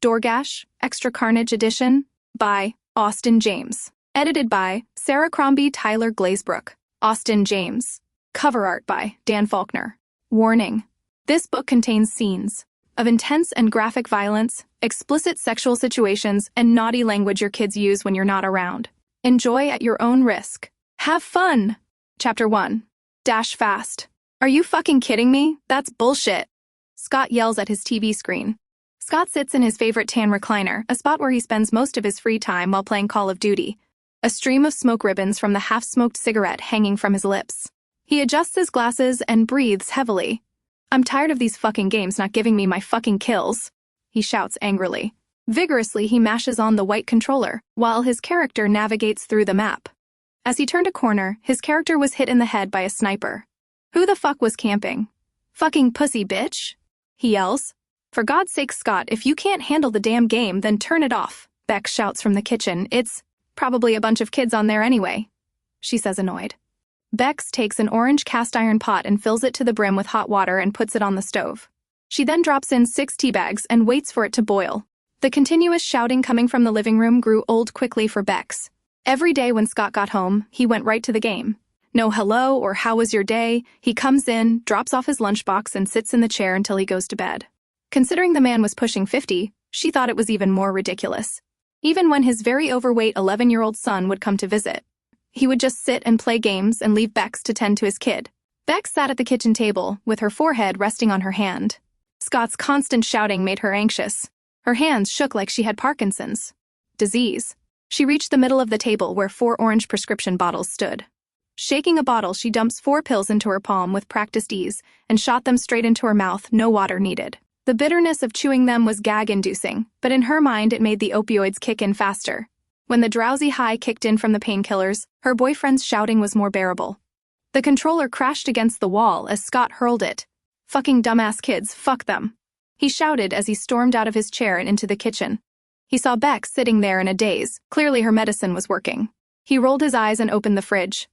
Gash, Extra Carnage Edition, by Austin James. Edited by Sarah Crombie Tyler Glazebrook. Austin James. Cover art by Dan Faulkner. Warning. This book contains scenes of intense and graphic violence, explicit sexual situations, and naughty language your kids use when you're not around. Enjoy at your own risk. Have fun! Chapter 1. Dash fast. Are you fucking kidding me? That's bullshit. Scott yells at his TV screen. Scott sits in his favorite tan recliner, a spot where he spends most of his free time while playing Call of Duty. A stream of smoke ribbons from the half-smoked cigarette hanging from his lips. He adjusts his glasses and breathes heavily. I'm tired of these fucking games not giving me my fucking kills, he shouts angrily. Vigorously, he mashes on the white controller, while his character navigates through the map. As he turned a corner, his character was hit in the head by a sniper. Who the fuck was camping? Fucking pussy bitch? He yells. For God's sake, Scott, if you can't handle the damn game, then turn it off, Beck shouts from the kitchen. It's probably a bunch of kids on there anyway, she says annoyed. Bex takes an orange cast-iron pot and fills it to the brim with hot water and puts it on the stove. She then drops in 6 tea bags and waits for it to boil. The continuous shouting coming from the living room grew old quickly for Bex. Every day when Scott got home, he went right to the game. No hello or how was your day, he comes in, drops off his lunchbox and sits in the chair until he goes to bed. Considering the man was pushing 50, she thought it was even more ridiculous. Even when his very overweight 11-year-old son would come to visit, he would just sit and play games and leave Bex to tend to his kid. Bex sat at the kitchen table, with her forehead resting on her hand. Scott's constant shouting made her anxious. Her hands shook like she had Parkinson's disease. She reached the middle of the table where 4 orange prescription bottles stood. Shaking a bottle, she dumps 4 pills into her palm with practiced ease and shot them straight into her mouth, no water needed. The bitterness of chewing them was gag-inducing, but in her mind it made the opioids kick in faster. When the drowsy high kicked in from the painkillers, her boyfriend's shouting was more bearable. The controller crashed against the wall as Scott hurled it. Fucking dumbass kids, fuck them. He shouted as he stormed out of his chair and into the kitchen. He saw Beck sitting there in a daze. Clearly her medicine was working. He rolled his eyes and opened the fridge.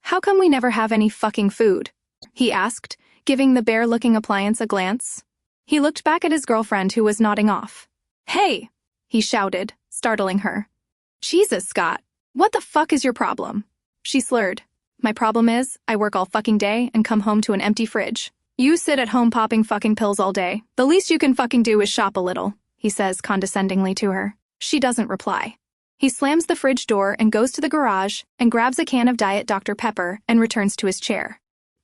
How come we never have any fucking food? He asked, giving the bare-looking appliance a glance. He looked back at his girlfriend who was nodding off. Hey! He shouted, startling her. Jesus, Scott. What the fuck is your problem? She slurred. My problem is, I work all fucking day and come home to an empty fridge. You sit at home popping fucking pills all day. The least you can fucking do is shop a little, he says condescendingly to her. She doesn't reply. He slams the fridge door and goes to the garage and grabs a can of Diet Dr. Pepper and returns to his chair.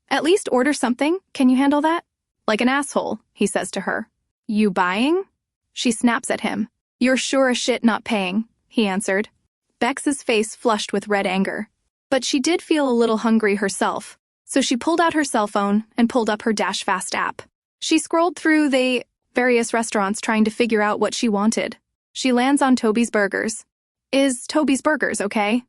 At least order something, can you handle that? Like an asshole, he says to her. You buying? She snaps at him. You're sure as shit not paying, he answered. Bex's face flushed with red anger. But she did feel a little hungry herself, so she pulled out her cell phone and pulled up her Dash Fast app. She scrolled through the various restaurants trying to figure out what she wanted. She lands on Toby's Burgers. Is Toby's Burgers okay?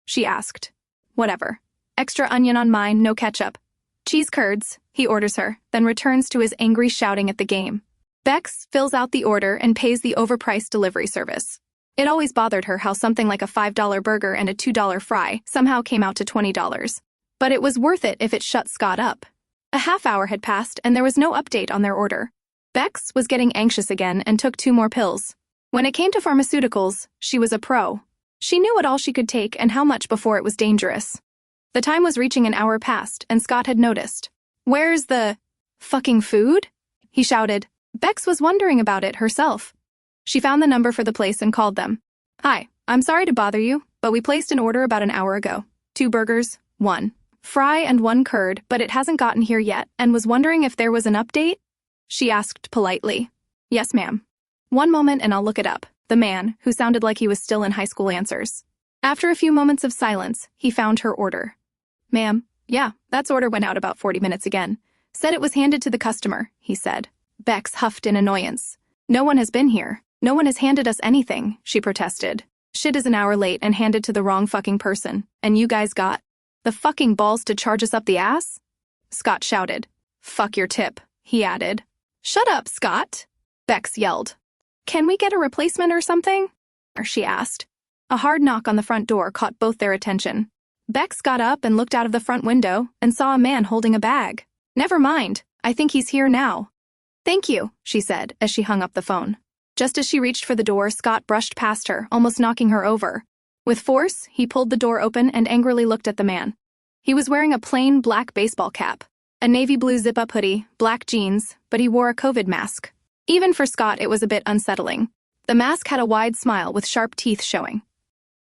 She asked. Whatever. Extra onion on mine, no ketchup. Cheese curds, he orders her, then returns to his angry shouting at the game. Bex fills out the order and pays the overpriced delivery service. It always bothered her how something like a $5 burger and a $2 fry somehow came out to $20. But it was worth it if it shut Scott up. A half hour had passed and there was no update on their order. Bex was getting anxious again and took 2 more pills. When it came to pharmaceuticals, she was a pro. She knew what all she could take and how much before it was dangerous. The time was reaching an hour past, and Scott had noticed. Where's the fucking food? He shouted. Bex was wondering about it herself. She found the number for the place and called them. Hi, I'm sorry to bother you, but we placed an order about an hour ago. 2 burgers, 1 fry and 1 curd, but it hasn't gotten here yet and was wondering if there was an update? She asked politely. Yes, ma'am. 1 moment and I'll look it up, the man, who sounded like he was still in high school, answers. After a few moments of silence, he found her order. Ma'am, yeah, that's order went out about 40 minutes again. Said it was handed to the customer, he said. Bex huffed in annoyance. No one has been here. No one has handed us anything, she protested. Shit is an hour late and handed to the wrong fucking person, and you guys got the fucking balls to charge us up the ass? Scott shouted. Fuck your tip, he added. Shut up, Scott, Bex yelled. Can we get a replacement or something? She asked. A hard knock on the front door caught both their attention. Bex got up and looked out of the front window and saw a man holding a bag. Never mind, I think he's here now. Thank you, she said as she hung up the phone. Just as she reached for the door, Scott brushed past her, almost knocking her over. With force, he pulled the door open and angrily looked at the man. He was wearing a plain black baseball cap, a navy blue zip-up hoodie, black jeans, but he wore a COVID mask. Even for Scott, it was a bit unsettling. The mask had a wide smile with sharp teeth showing.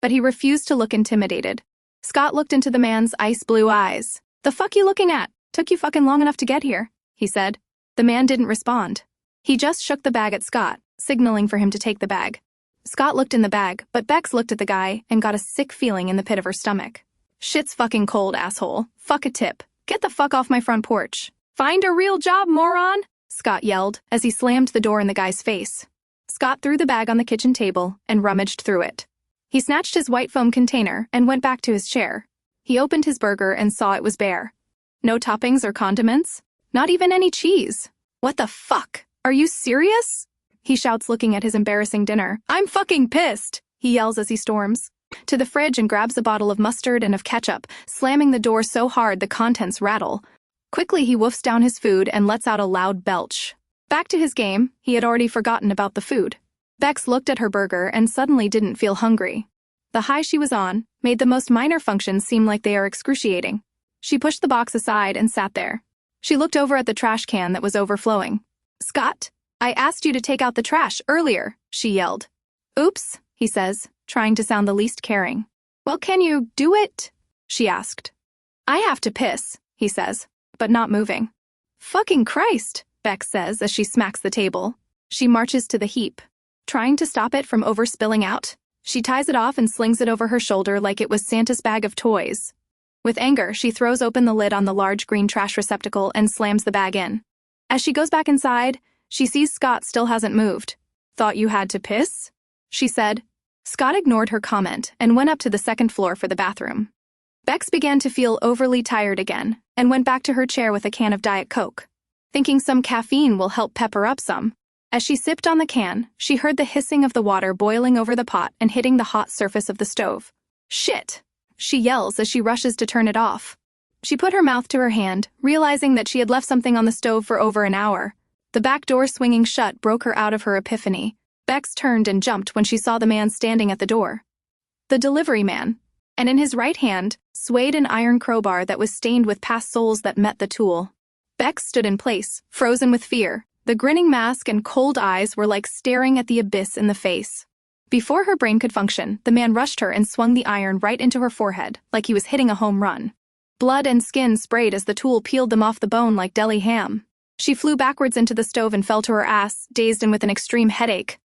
But he refused to look intimidated. Scott looked into the man's ice blue eyes. "The fuck you looking at? Took you fucking long enough to get here," he said. The man didn't respond. He just shook the bag at Scott, signaling for him to take the bag. Scott looked in the bag, but Bex looked at the guy and got a sick feeling in the pit of her stomach. "Shit's fucking cold, asshole. Fuck a tip. Get the fuck off my front porch. Find a real job, moron!" Scott yelled as he slammed the door in the guy's face. Scott threw the bag on the kitchen table and rummaged through it. He snatched his white foam container and went back to his chair. He opened his burger and saw it was bare. No toppings or condiments? Not even any cheese. "What the fuck? Are you serious?" he shouts, looking at his embarrassing dinner. "I'm fucking pissed," he yells as he storms to the fridge and grabs a bottle of mustard and of ketchup, slamming the door so hard the contents rattle. Quickly, he woofs down his food and lets out a loud belch. Back to his game, he had already forgotten about the food. Bex looked at her burger and suddenly didn't feel hungry. The high she was on made the most minor functions seem like they are excruciating. She pushed the box aside and sat there. She looked over at the trash can that was overflowing. "Scott, I asked you to take out the trash earlier," she yelled. "Oops," he says, trying to sound the least caring. "Well, can you do it?" she asked. "I have to piss," he says, but not moving. "Fucking Christ," Bex says as she smacks the table. She marches to the heap, trying to stop it from overspilling out. She ties it off and slings it over her shoulder like it was Santa's bag of toys. With anger, she throws open the lid on the large green trash receptacle and slams the bag in. As she goes back inside, she sees Scott still hasn't moved. "Thought you had to piss?" she said. Scott ignored her comment and went up to the second floor for the bathroom. Bex began to feel overly tired again and went back to her chair with a can of Diet Coke, thinking some caffeine will help pep her up some. As she sipped on the can, she heard the hissing of the water boiling over the pot and hitting the hot surface of the stove. "Shit!" she yells as she rushes to turn it off. She put her mouth to her hand, realizing that she had left something on the stove for over an hour. The back door swinging shut broke her out of her epiphany. Bex turned and jumped when she saw the man standing at the door. The delivery man, and in his right hand, swayed an iron crowbar that was stained with past soles that met the tool. Bex stood in place, frozen with fear. The grinning mask and cold eyes were like staring at the abyss in the face. Before her brain could function, the man rushed her and swung the iron right into her forehead, like he was hitting a home run. Blood and skin sprayed as the tool peeled them off the bone like deli ham. She flew backwards into the stove and fell to her ass, dazed and with an extreme headache.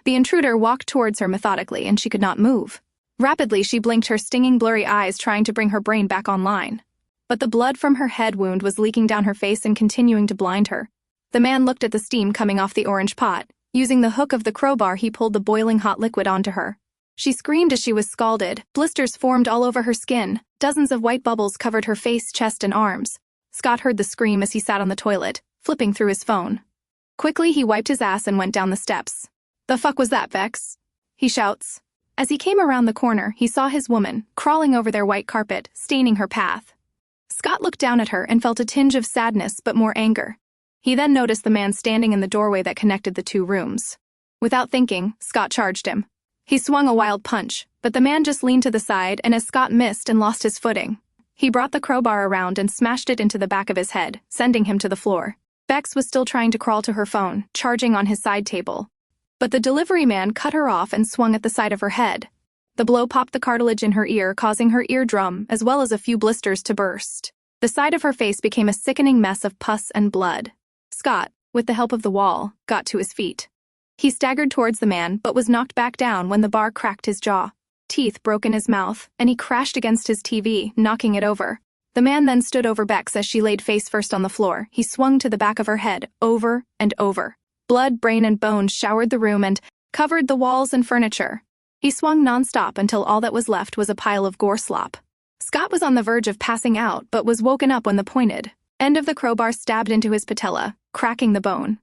The intruder walked towards her methodically, and she could not move. Rapidly, she blinked her stinging, blurry eyes, trying to bring her brain back online. But the blood from her head wound was leaking down her face and continuing to blind her. The man looked at the steam coming off the orange pot. Using the hook of the crowbar, he pulled the boiling hot liquid onto her. She screamed as she was scalded. Blisters formed all over her skin. Dozens of white bubbles covered her face, chest, and arms. Scott heard the scream as he sat on the toilet, flipping through his phone. Quickly, he wiped his ass and went down the steps. "The fuck was that, Bex?" he shouts. As he came around the corner, he saw his woman, crawling over their white carpet, staining her path. Scott looked down at her and felt a tinge of sadness but more anger. He then noticed the man standing in the doorway that connected the two rooms. Without thinking, Scott charged him. He swung a wild punch, but the man just leaned to the side, and as Scott missed and lost his footing, he brought the crowbar around and smashed it into the back of his head, sending him to the floor. Bex was still trying to crawl to her phone, charging on his side table. But the delivery man cut her off and swung at the side of her head. The blow popped the cartilage in her ear, causing her eardrum, as well as a few blisters, to burst. The side of her face became a sickening mess of pus and blood. Scott, with the help of the wall, got to his feet. He staggered towards the man but was knocked back down when the bar cracked his jaw. Teeth broke in his mouth, and he crashed against his TV, knocking it over. The man then stood over Bex as she laid face first on the floor. He swung to the back of her head, over and over. Blood, brain, and bones showered the room and covered the walls and furniture. He swung nonstop until all that was left was a pile of gore slop. Scott was on the verge of passing out but was woken up when the pointed end of the crowbar stabbed into his patella, cracking the bone.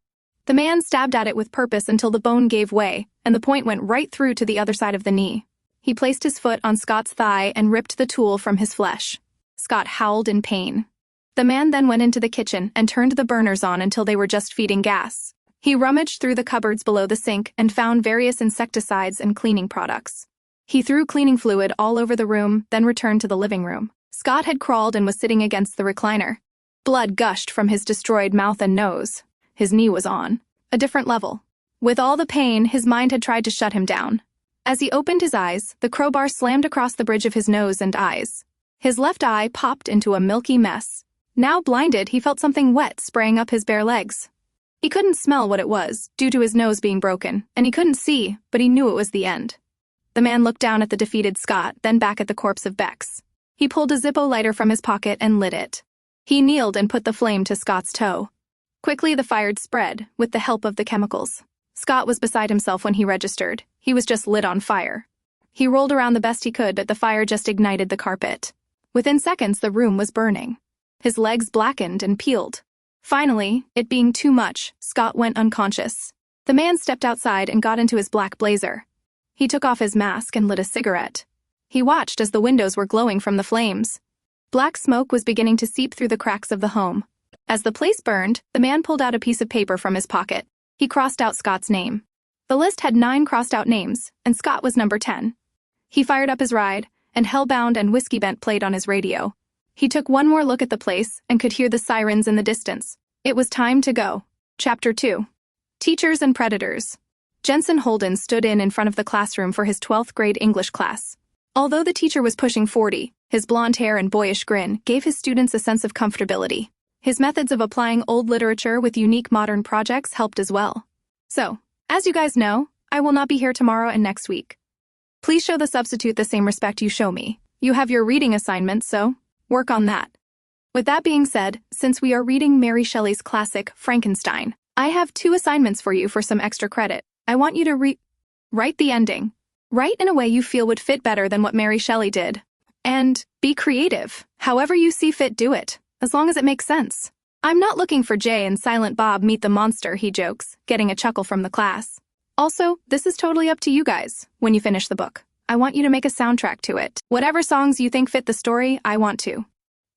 The man stabbed at it with purpose until the bone gave way, and the point went right through to the other side of the knee. He placed his foot on Scott's thigh and ripped the tool from his flesh. Scott howled in pain. The man then went into the kitchen and turned the burners on until they were just feeding gas. He rummaged through the cupboards below the sink and found various insecticides and cleaning products. He threw cleaning fluid all over the room, then returned to the living room. Scott had crawled and was sitting against the recliner. Blood gushed from his destroyed mouth and nose. His knee was on a different level. With all the pain, his mind had tried to shut him down. As he opened his eyes, the crowbar slammed across the bridge of his nose and eyes. His left eye popped into a milky mess. Now blinded, he felt something wet spraying up his bare legs. He couldn't smell what it was, due to his nose being broken, and he couldn't see, but he knew it was the end. The man looked down at the defeated Scott, then back at the corpse of Bex. He pulled a Zippo lighter from his pocket and lit it. He kneeled and put the flame to Scott's toe. Quickly the fire spread, with the help of the chemicals. Scott was beside himself when he registered. He was just lit on fire. He rolled around the best he could, but the fire just ignited the carpet. Within seconds, the room was burning. His legs blackened and peeled. Finally, it being too much, Scott went unconscious. The man stepped outside and got into his black blazer. He took off his mask and lit a cigarette. He watched as the windows were glowing from the flames. Black smoke was beginning to seep through the cracks of the home. As the place burned, the man pulled out a piece of paper from his pocket. He crossed out Scott's name. The list had 9 crossed-out names, and Scott was number 10. He fired up his ride, and Hellbound and Whiskey Bent played on his radio. He took one more look at the place and could hear the sirens in the distance. It was time to go. Chapter 2. Teachers and Predators. Jensen Holden stood in front of the classroom for his 12th grade English class. Although the teacher was pushing 40, his blonde hair and boyish grin gave his students a sense of comfortability. His methods of applying old literature with unique modern projects helped as well. So, as you guys know, I will not be here tomorrow and next week. Please show the substitute the same respect you show me. You have your reading assignments, so work on that. With that being said, since we are reading Mary Shelley's classic, Frankenstein, I have 2 assignments for you for some extra credit. I want you to write the ending. Write in a way you feel would fit better than what Mary Shelley did. And be creative. However you see fit, do it. As long as it makes sense. I'm not looking for Jay and Silent Bob Meet the Monster, he jokes, getting a chuckle from the class. Also, this is totally up to you guys. When you finish the book, I want you to make a soundtrack to it. Whatever songs you think fit the story, I want to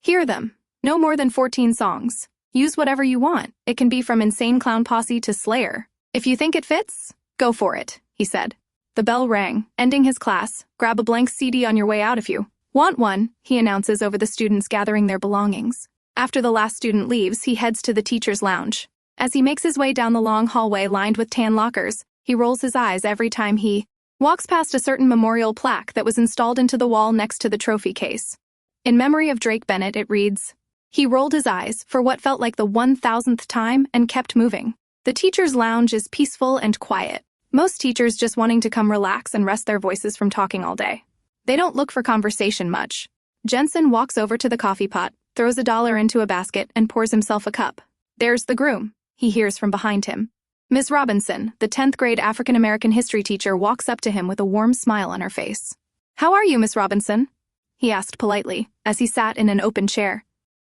hear them. No more than 14 songs. Use whatever you want. It can be from Insane Clown Posse to Slayer. If you think it fits, go for it, he said. The bell rang, ending his class. Grab a blank CD on your way out if you want one, he announces over the students gathering their belongings. After the last student leaves, he heads to the teacher's lounge. As he makes his way down the long hallway lined with tan lockers, he rolls his eyes every time he walks past a certain memorial plaque that was installed into the wall next to the trophy case. In memory of Drake Bennett, it reads, he rolled his eyes for what felt like the 1,000th time and kept moving. The teacher's lounge is peaceful and quiet. Most teachers just wanting to come relax and rest their voices from talking all day. They don't look for conversation much. Jensen walks over to the coffee pot, throws $1 into a basket, and pours himself a cup. There's the groom, he hears from behind him. Miss Robinson, the 10th grade African-American history teacher, walks up to him with a warm smile on her face. How are you, Miss Robinson? He asked politely, as he sat in an open chair.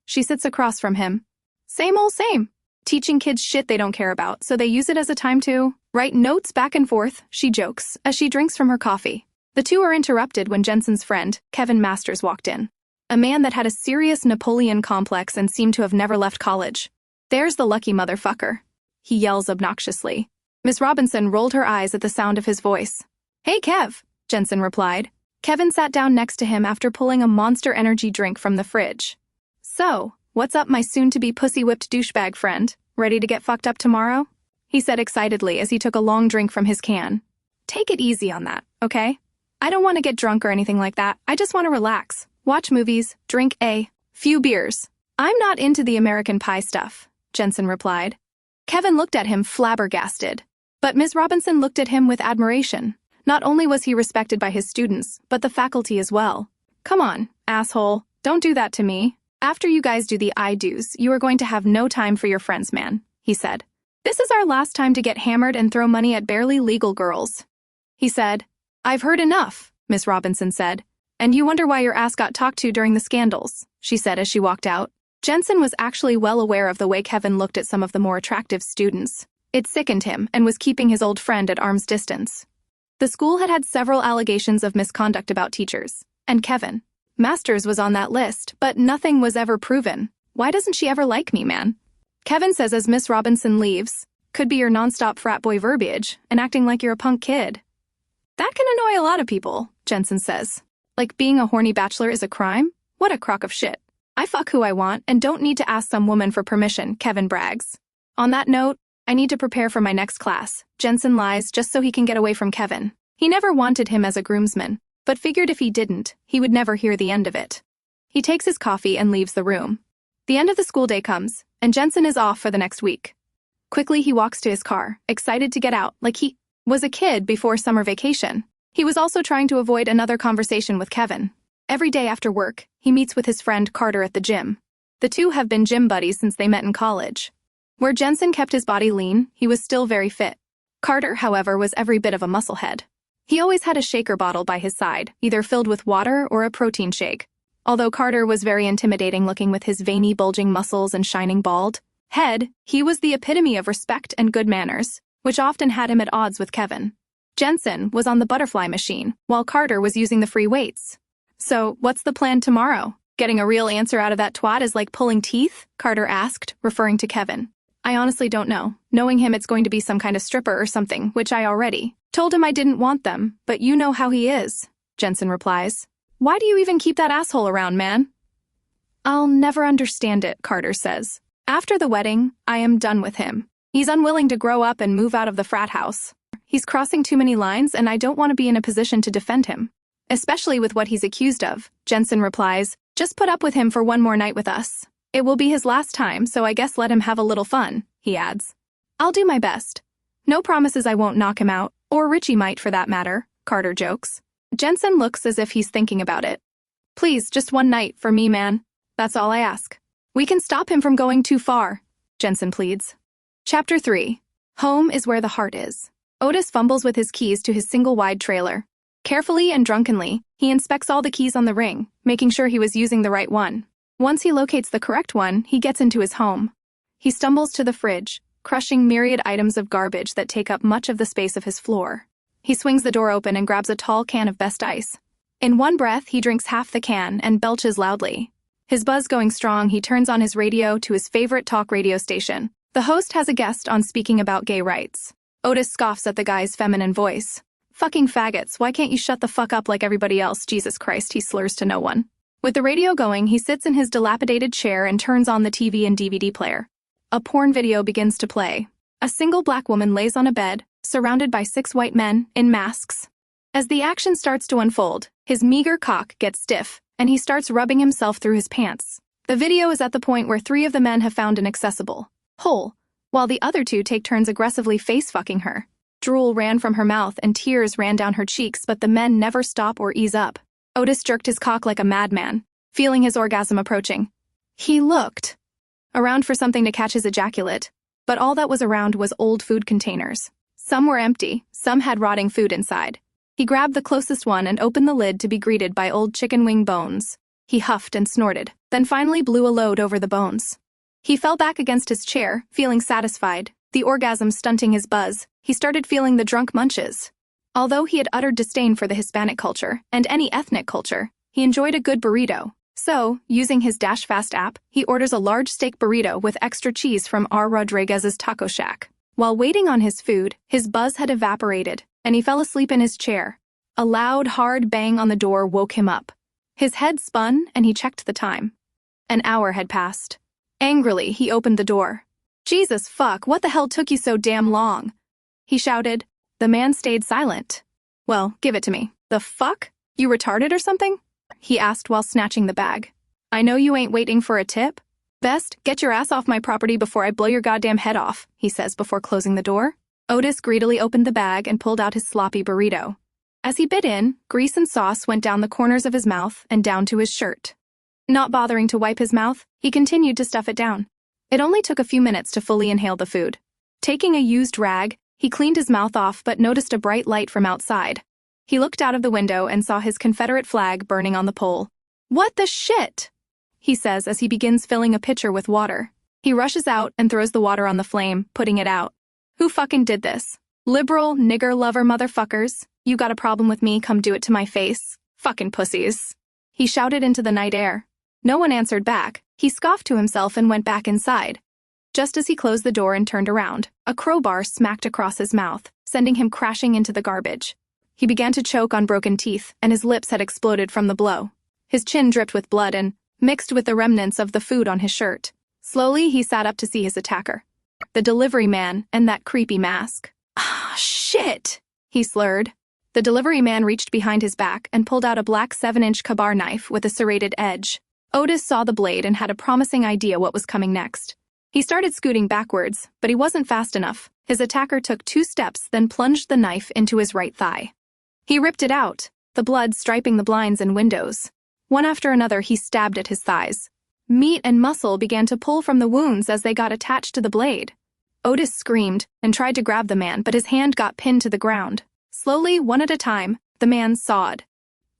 She sits across from him. Same old same. Teaching kids shit they don't care about, so they use it as a time to write notes back and forth, she jokes, as she drinks from her coffee. The two are interrupted when Jensen's friend, Kevin Masters, walked in. A man that had a serious Napoleon complex and seemed to have never left college. There's the lucky motherfucker, he yells obnoxiously. Miss Robinson rolled her eyes at the sound of his voice. Hey, Kev, Jensen replied. Kevin sat down next to him after pulling a Monster Energy drink from the fridge. So, what's up, my soon-to-be pussy-whipped douchebag friend? Ready to get fucked up tomorrow? He said excitedly as he took a long drink from his can. Take it easy on that, okay? I don't want to get drunk or anything like that. I just want to relax, watch movies, drink a few beers. I'm not into the American Pie stuff, Jensen replied. Kevin looked at him flabbergasted. But Ms. Robinson looked at him with admiration. Not only was he respected by his students, but the faculty as well. Come on, asshole, don't do that to me. After you guys do the I-do's, you are going to have no time for your friends, man, he said. This is our last time to get hammered and throw money at barely legal girls. He said. I've heard enough, Miss Robinson said. And you wonder why your ass got talked to during the scandals, she said as she walked out. Jensen was actually well aware of the way Kevin looked at some of the more attractive students. It sickened him and was keeping his old friend at arm's distance. The school had had several allegations of misconduct about teachers, and Kevin Masters was on that list, but nothing was ever proven. Why doesn't she ever like me, man? Kevin says as Miss Robinson leaves. Could be your nonstop frat boy verbiage and acting like you're a punk kid. That can annoy a lot of people, Jensen says. Like being a horny bachelor is a crime? What a crock of shit. I fuck who I want and don't need to ask some woman for permission, Kevin brags. On that note, I need to prepare for my next class. Jensen lies just so he can get away from Kevin. He never wanted him as a groomsman, but figured if he didn't, he would never hear the end of it. He takes his coffee and leaves the room. The end of the school day comes, and Jensen is off for the next week. Quickly, he walks to his car, excited to get out, like he was a kid before summer vacation. He was also trying to avoid another conversation with Kevin. Every day after work, he meets with his friend Carter at the gym. The two have been gym buddies since they met in college. Where Jensen kept his body lean, he was still very fit. Carter, however, was every bit of a musclehead. He always had a shaker bottle by his side, either filled with water or a protein shake. Although Carter was very intimidating looking with his veiny, bulging muscles and shining bald head, he was the epitome of respect and good manners, which often had him at odds with Kevin. Jensen was on the butterfly machine, while Carter was using the free weights. So, what's the plan tomorrow? Getting a real answer out of that twat is like pulling teeth? Carter asked, referring to Kevin. I honestly don't know. Knowing him, it's going to be some kind of stripper or something, which I already told him I didn't want them, but you know how he is, Jensen replies. Why do you even keep that asshole around, man? I'll never understand it, Carter says. After the wedding, I am done with him. He's unwilling to grow up and move out of the frat house. He's crossing too many lines, and I don't want to be in a position to defend him. Especially with what he's accused of, Jensen replies, just put up with him for one more night with us. It will be his last time, so I guess let him have a little fun, he adds. I'll do my best. No promises I won't knock him out, or Richie might for that matter, Carter jokes. Jensen looks as if he's thinking about it. Please, just one night for me, man. That's all I ask. We can stop him from going too far, Jensen pleads. Chapter 3. Home is where the heart is. Otis fumbles with his keys to his single-wide trailer. Carefully and drunkenly, he inspects all the keys on the ring, making sure he was using the right one. Once he locates the correct one, he gets into his home. He stumbles to the fridge, crushing myriad items of garbage that take up much of the space of his floor. He swings the door open and grabs a tall can of Best Ice. In one breath, he drinks half the can and belches loudly. His buzz going strong, he turns on his radio to his favorite talk radio station. The host has a guest on speaking about gay rights. Otis scoffs at the guy's feminine voice. Fucking faggots, why can't you shut the fuck up like everybody else? Jesus Christ, he slurs to no one. With the radio going, he sits in his dilapidated chair and turns on the TV and DVD player. A porn video begins to play. A single black woman lays on a bed, surrounded by 6 white men in masks. As the action starts to unfold, his meager cock gets stiff, and he starts rubbing himself through his pants. The video is at the point where 3 of the men have found an accessible hole, while the other 2 take turns aggressively face-fucking her. Drool ran from her mouth and tears ran down her cheeks, but the men never stop or ease up. Otis jerked his cock like a madman, feeling his orgasm approaching. He looked around for something to catch his ejaculate, but all that was around was old food containers. Some were empty, some had rotting food inside. He grabbed the closest one and opened the lid to be greeted by old chicken wing bones. He huffed and snorted, then finally blew a load over the bones. He fell back against his chair, feeling satisfied, the orgasm stunting his buzz. He started feeling the drunk munches. Although he had uttered disdain for the Hispanic culture and any ethnic culture, he enjoyed a good burrito. So, using his Dash Fast app, he orders a large steak burrito with extra cheese from R. Rodriguez's Taco Shack. While waiting on his food, his buzz had evaporated, and he fell asleep in his chair. A loud, hard bang on the door woke him up. His head spun, and he checked the time. An hour had passed. Angrily, he opened the door. Jesus fuck, what the hell took you so damn long? He shouted. The man stayed silent. Well, give it to me. The fuck? You retarded or something? He asked while snatching the bag. I know you ain't waiting for a tip. Best, get your ass off my property before I blow your goddamn head off, he says before closing the door. Otis greedily opened the bag and pulled out his sloppy burrito. As he bit in, grease and sauce went down the corners of his mouth and down to his shirt. Not bothering to wipe his mouth, he continued to stuff it down. It only took a few minutes to fully inhale the food. Taking a used rag, he cleaned his mouth off but noticed a bright light from outside. He looked out of the window and saw his Confederate flag burning on the pole. What the shit? He says as he begins filling a pitcher with water. He rushes out and throws the water on the flame, putting it out. Who fucking did this? Liberal, nigger lover motherfuckers. You got a problem with me, come do it to my face. Fucking pussies. He shouted into the night air. No one answered back. He scoffed to himself and went back inside. Just as he closed the door and turned around, a crowbar smacked across his mouth, sending him crashing into the garbage. He began to choke on broken teeth, and his lips had exploded from the blow. His chin dripped with blood and mixed with the remnants of the food on his shirt. Slowly, he sat up to see his attacker. The delivery man and that creepy mask. "Ah, shit," he slurred. The delivery man reached behind his back and pulled out a black 7-inch kabar knife with a serrated edge. Otis saw the blade and had a promising idea what was coming next. He started scooting backwards, but he wasn't fast enough. His attacker took 2 steps, then plunged the knife into his right thigh. He ripped it out, the blood striping the blinds and windows. One after another, he stabbed at his thighs. Meat and muscle began to pull from the wounds as they got attached to the blade. Otis screamed and tried to grab the man, but his hand got pinned to the ground. Slowly, one at a time, the man sawed.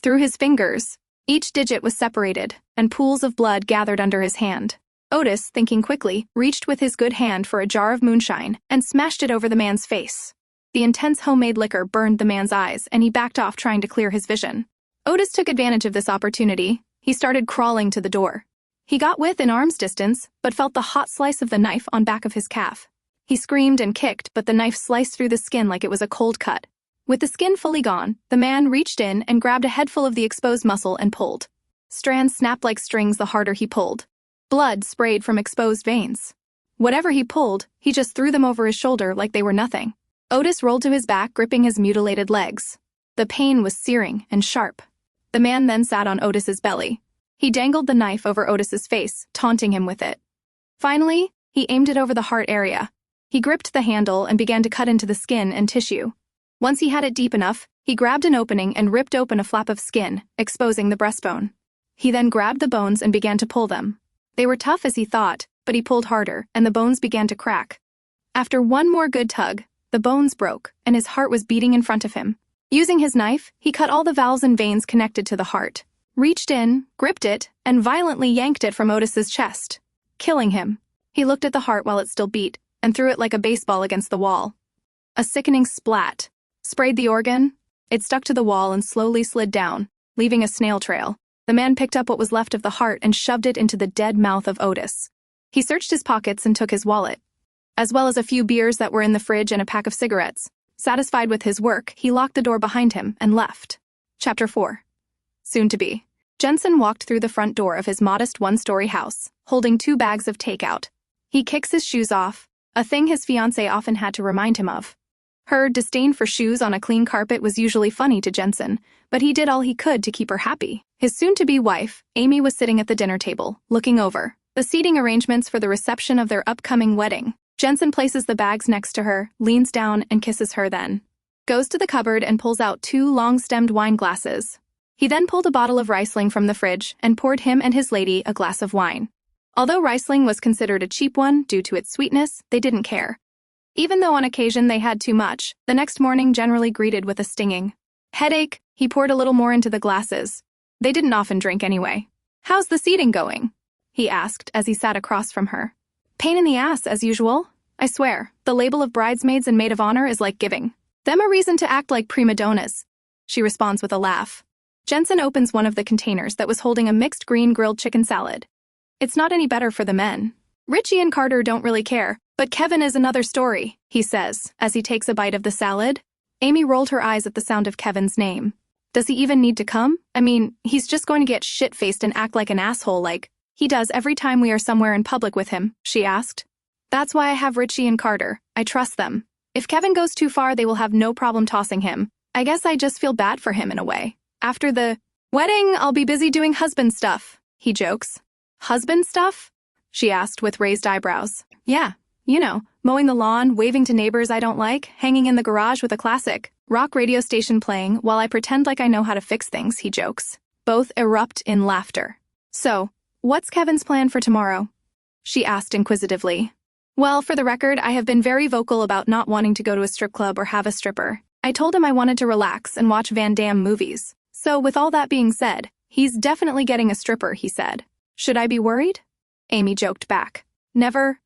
Through his fingers, each digit was separated, and pools of blood gathered under his hand. Otis, thinking quickly, reached with his good hand for a jar of moonshine and smashed it over the man's face. The intense homemade liquor burned the man's eyes, and he backed off trying to clear his vision. Otis took advantage of this opportunity. He started crawling to the door. He got within arm's distance, but felt the hot slice of the knife on back of his calf. He screamed and kicked, but the knife sliced through the skin like it was a cold cut. With the skin fully gone, the man reached in and grabbed a headful of the exposed muscle and pulled. Strands snapped like strings the harder he pulled. Blood sprayed from exposed veins. Whatever he pulled, he just threw them over his shoulder like they were nothing. Otis rolled to his back, gripping his mutilated legs. The pain was searing and sharp. The man then sat on Otis's belly. He dangled the knife over Otis's face, taunting him with it. Finally, he aimed it over the heart area. He gripped the handle and began to cut into the skin and tissue. Once he had it deep enough, he grabbed an opening and ripped open a flap of skin, exposing the breastbone. He then grabbed the bones and began to pull them. They were tough as he thought, but he pulled harder, and the bones began to crack. After one more good tug, the bones broke, and his heart was beating in front of him. Using his knife, he cut all the valves and veins connected to the heart, reached in, gripped it, and violently yanked it from Otis's chest, killing him. He looked at the heart while it still beat, and threw it like a baseball against the wall. A sickening splat sprayed the organ. It stuck to the wall and slowly slid down, leaving a snail trail. The man picked up what was left of the heart and shoved it into the dead mouth of Otis. He searched his pockets and took his wallet, as well as a few beers that were in the fridge and a pack of cigarettes. Satisfied with his work, he locked the door behind him and left. Chapter 4. Soon to be. Jensen walked through the front door of his modest 1-story house, holding 2 bags of takeout. He kicks his shoes off, a thing his fiancée often had to remind him of. Her disdain for shoes on a clean carpet was usually funny to Jensen, but he did all he could to keep her happy. His soon-to-be wife, Amy, was sitting at the dinner table, looking over the seating arrangements for the reception of their upcoming wedding. Jensen places the bags next to her, leans down and kisses her, then goes to the cupboard and pulls out 2 long-stemmed wine glasses. He then pulled a bottle of Riesling from the fridge and poured him and his lady a glass of wine. Although Riesling was considered a cheap one due to its sweetness, they didn't care. Even though on occasion they had too much, the next morning generally greeted with a stinging headache. He poured a little more into the glasses. They didn't often drink anyway. "How's the seating going?" he asked as he sat across from her. "Pain in the ass, as usual. I swear, the label of bridesmaids and maid of honor is like giving them a reason to act like prima donnas," she responds with a laugh. Jensen opens one of the containers that was holding a mixed green grilled chicken salad. "It's not any better for the men. Richie and Carter don't really care, but Kevin is another story," he says, as he takes a bite of the salad. Amy rolled her eyes at the sound of Kevin's name. "Does he even need to come? I mean, he's just going to get shit-faced and act like an asshole like he does every time we are somewhere in public with him," she asked. "That's why I have Richie and Carter. I trust them. If Kevin goes too far, they will have no problem tossing him. I guess I just feel bad for him in a way. After the wedding, I'll be busy doing husband stuff," he jokes. "Husband stuff?" she asked with raised eyebrows. "Yeah, you know, mowing the lawn, waving to neighbors I don't like, hanging in the garage with a classic rock radio station playing while I pretend like I know how to fix things," he jokes. Both erupt in laughter. "So, what's Kevin's plan for tomorrow?" she asked inquisitively. "Well, for the record, I have been very vocal about not wanting to go to a strip club or have a stripper. I told him I wanted to relax and watch Van Damme movies. So with all that being said, he's definitely getting a stripper," he said. "Should I be worried?" Amy joked back. "Never,"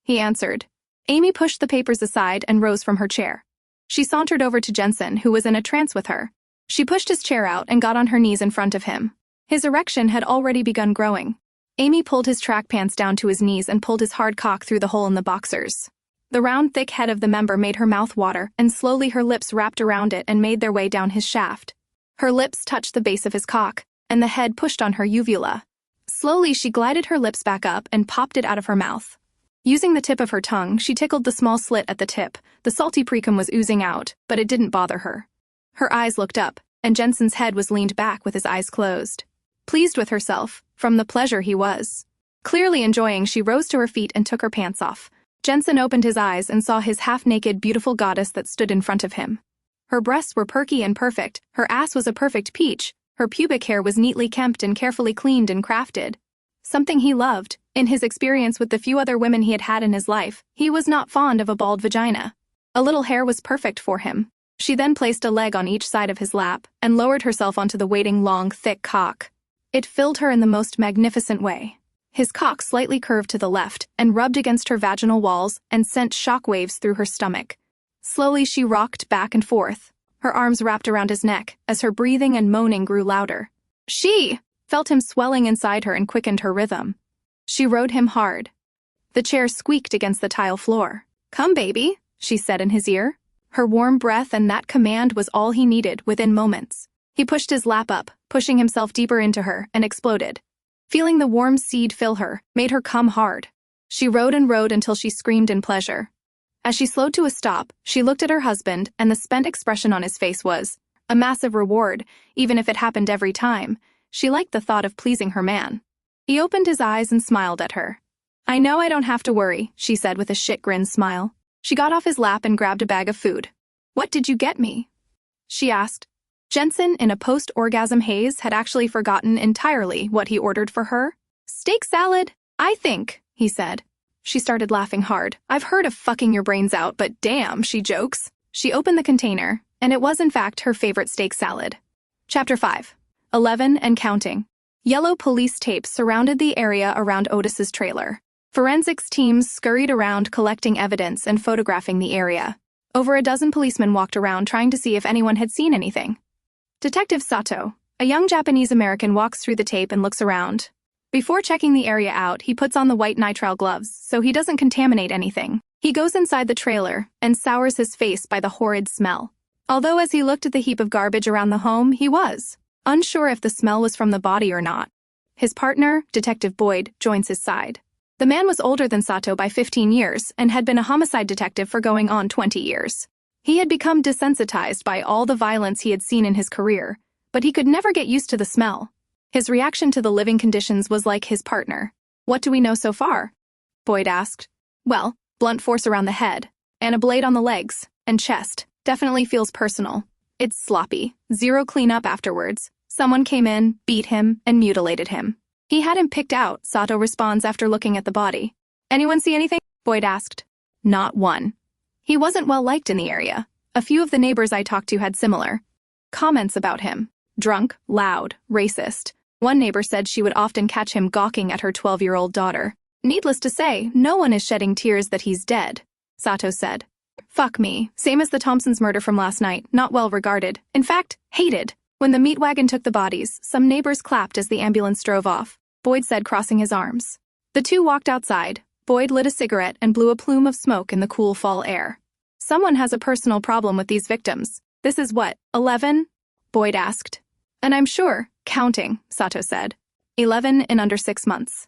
he answered. Amy pushed the papers aside and rose from her chair. She sauntered over to Jensen, who was in a trance with her. She pushed his chair out and got on her knees in front of him. His erection had already begun growing. Amy pulled his track pants down to his knees and pulled his hard cock through the hole in the boxers. The round, thick head of the member made her mouth water, and slowly her lips wrapped around it and made their way down his shaft. Her lips touched the base of his cock, and the head pushed on her uvula. Slowly, she glided her lips back up and popped it out of her mouth. Using the tip of her tongue, she tickled the small slit at the tip. The salty precum was oozing out, but it didn't bother her. Her eyes looked up, and Jensen's head was leaned back with his eyes closed. Pleased with herself, from the pleasure he was. Clearly enjoying, she rose to her feet and took her pants off. Jensen opened his eyes and saw his half-naked, beautiful goddess that stood in front of him. Her breasts were perky and perfect, her ass was a perfect peach, her pubic hair was neatly kempt and carefully cleaned and crafted. Something he loved. In his experience with the few other women he had had in his life, he was not fond of a bald vagina. A little hair was perfect for him. She then placed a leg on each side of his lap and lowered herself onto the waiting long, thick cock. It filled her in the most magnificent way. His cock slightly curved to the left and rubbed against her vaginal walls and sent shock waves through her stomach. Slowly she rocked back and forth, her arms wrapped around his neck as her breathing and moaning grew louder. She felt him swelling inside her and quickened her rhythm. She rode him hard. The chair squeaked against the tile floor. "Come, baby," she said in his ear. Her warm breath and that command was all he needed within moments. He pushed his lap up, pushing himself deeper into her, and exploded. Feeling the warm seed fill her, made her come hard. She rode and rode until she screamed in pleasure. As she slowed to a stop, she looked at her husband, and the spent expression on his face was a massive reward, even if it happened every time. She liked the thought of pleasing her man. He opened his eyes and smiled at her. "I know I don't have to worry," she said with a shit-grin smile. She got off his lap and grabbed a bag of food. "What did you get me?" she asked. Jensen, in a post-orgasm haze, had actually forgotten entirely what he ordered for her. "Steak salad, I think," he said. She started laughing hard. "I've heard of fucking your brains out, but damn," she jokes. She opened the container, and it was in fact her favorite steak salad. Chapter 5. 11 and counting. Yellow police tape surrounded the area around Otis's trailer. Forensics teams scurried around collecting evidence and photographing the area. Over a dozen policemen walked around trying to see if anyone had seen anything. Detective Sato, a young Japanese-American, walks through the tape and looks around. Before checking the area out, he puts on the white nitrile gloves so he doesn't contaminate anything. He goes inside the trailer and sours his face by the horrid smell. Although as he looked at the heap of garbage around the home, he was unsure if the smell was from the body or not. His partner, Detective Boyd, joins his side. The man was older than Sato by 15 years and had been a homicide detective for going on 20 years. He had become desensitized by all the violence he had seen in his career, but he could never get used to the smell. His reaction to the living conditions was like his partner. "What do we know so far?" Boyd asked. "Well, blunt force around the head, and a blade on the legs and chest. Definitely feels personal. It's sloppy, zero cleanup afterwards. Someone came in, beat him, and mutilated him. He had him picked out," Sato responds after looking at the body. "Anyone see anything?" Boyd asked. "Not one. He wasn't well liked in the area. A few of the neighbors I talked to had similar comments about him. Drunk, loud, racist. One neighbor said she would often catch him gawking at her 12-year-old daughter. Needless to say, no one is shedding tears that he's dead," Sato said. "Fuck me. Same as the Thompsons' murder from last night. Not well regarded. In fact, hated." When the meat wagon took the bodies, some neighbors clapped as the ambulance drove off, Boyd said, crossing his arms. The two walked outside. Boyd lit a cigarette and blew a plume of smoke in the cool fall air. "Someone has a personal problem with these victims. This is what, 11? Boyd asked. "And I'm sure, counting," Sato said. 11 in under 6 months.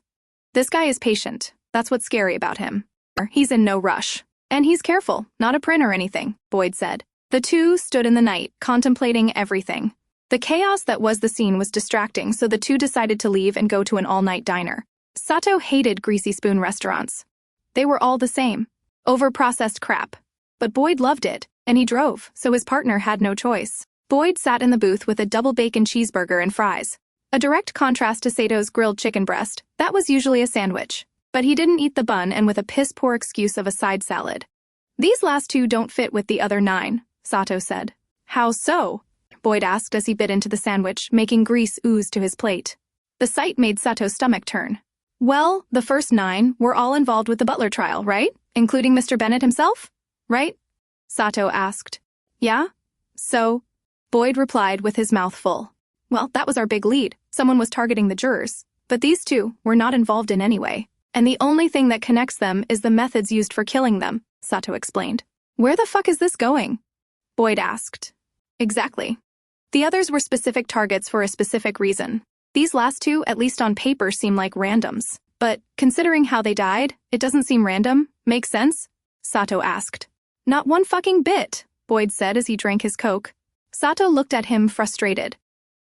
"This guy is patient. That's what's scary about him. He's in no rush. And he's careful, not a print or anything," Boyd said. The two stood in the night, contemplating everything. The chaos that was the scene was distracting, so the two decided to leave and go to an all-night diner. Sato hated greasy spoon restaurants. They were all the same. Over-processed crap. But Boyd loved it, and he drove, so his partner had no choice. Boyd sat in the booth with a double bacon cheeseburger and fries. A direct contrast to Sato's grilled chicken breast, that was usually a sandwich. But he didn't eat the bun, and with a piss-poor excuse of a side salad. "These last two don't fit with the other 9, Sato said. "How so?" Boyd asked as he bit into the sandwich, making grease ooze to his plate. The sight made Sato's stomach turn. "Well, the first 9 were all involved with the Butler trial, right? Including Mr. Bennett himself? Right?" Sato asked. "Yeah? So?" Boyd replied with his mouth full. "Well, that was our big lead. Someone was targeting the jurors. But these two were not involved in any way, and the only thing that connects them is the methods used for killing them, Sato explained. Where the fuck is this going? Boyd asked. Exactly. The others were specific targets for a specific reason. These last two, at least on paper, seem like randoms. But, considering how they died, it doesn't seem random. Makes sense? Sato asked. Not one fucking bit, Boyd said as he drank his Coke. Sato looked at him frustrated.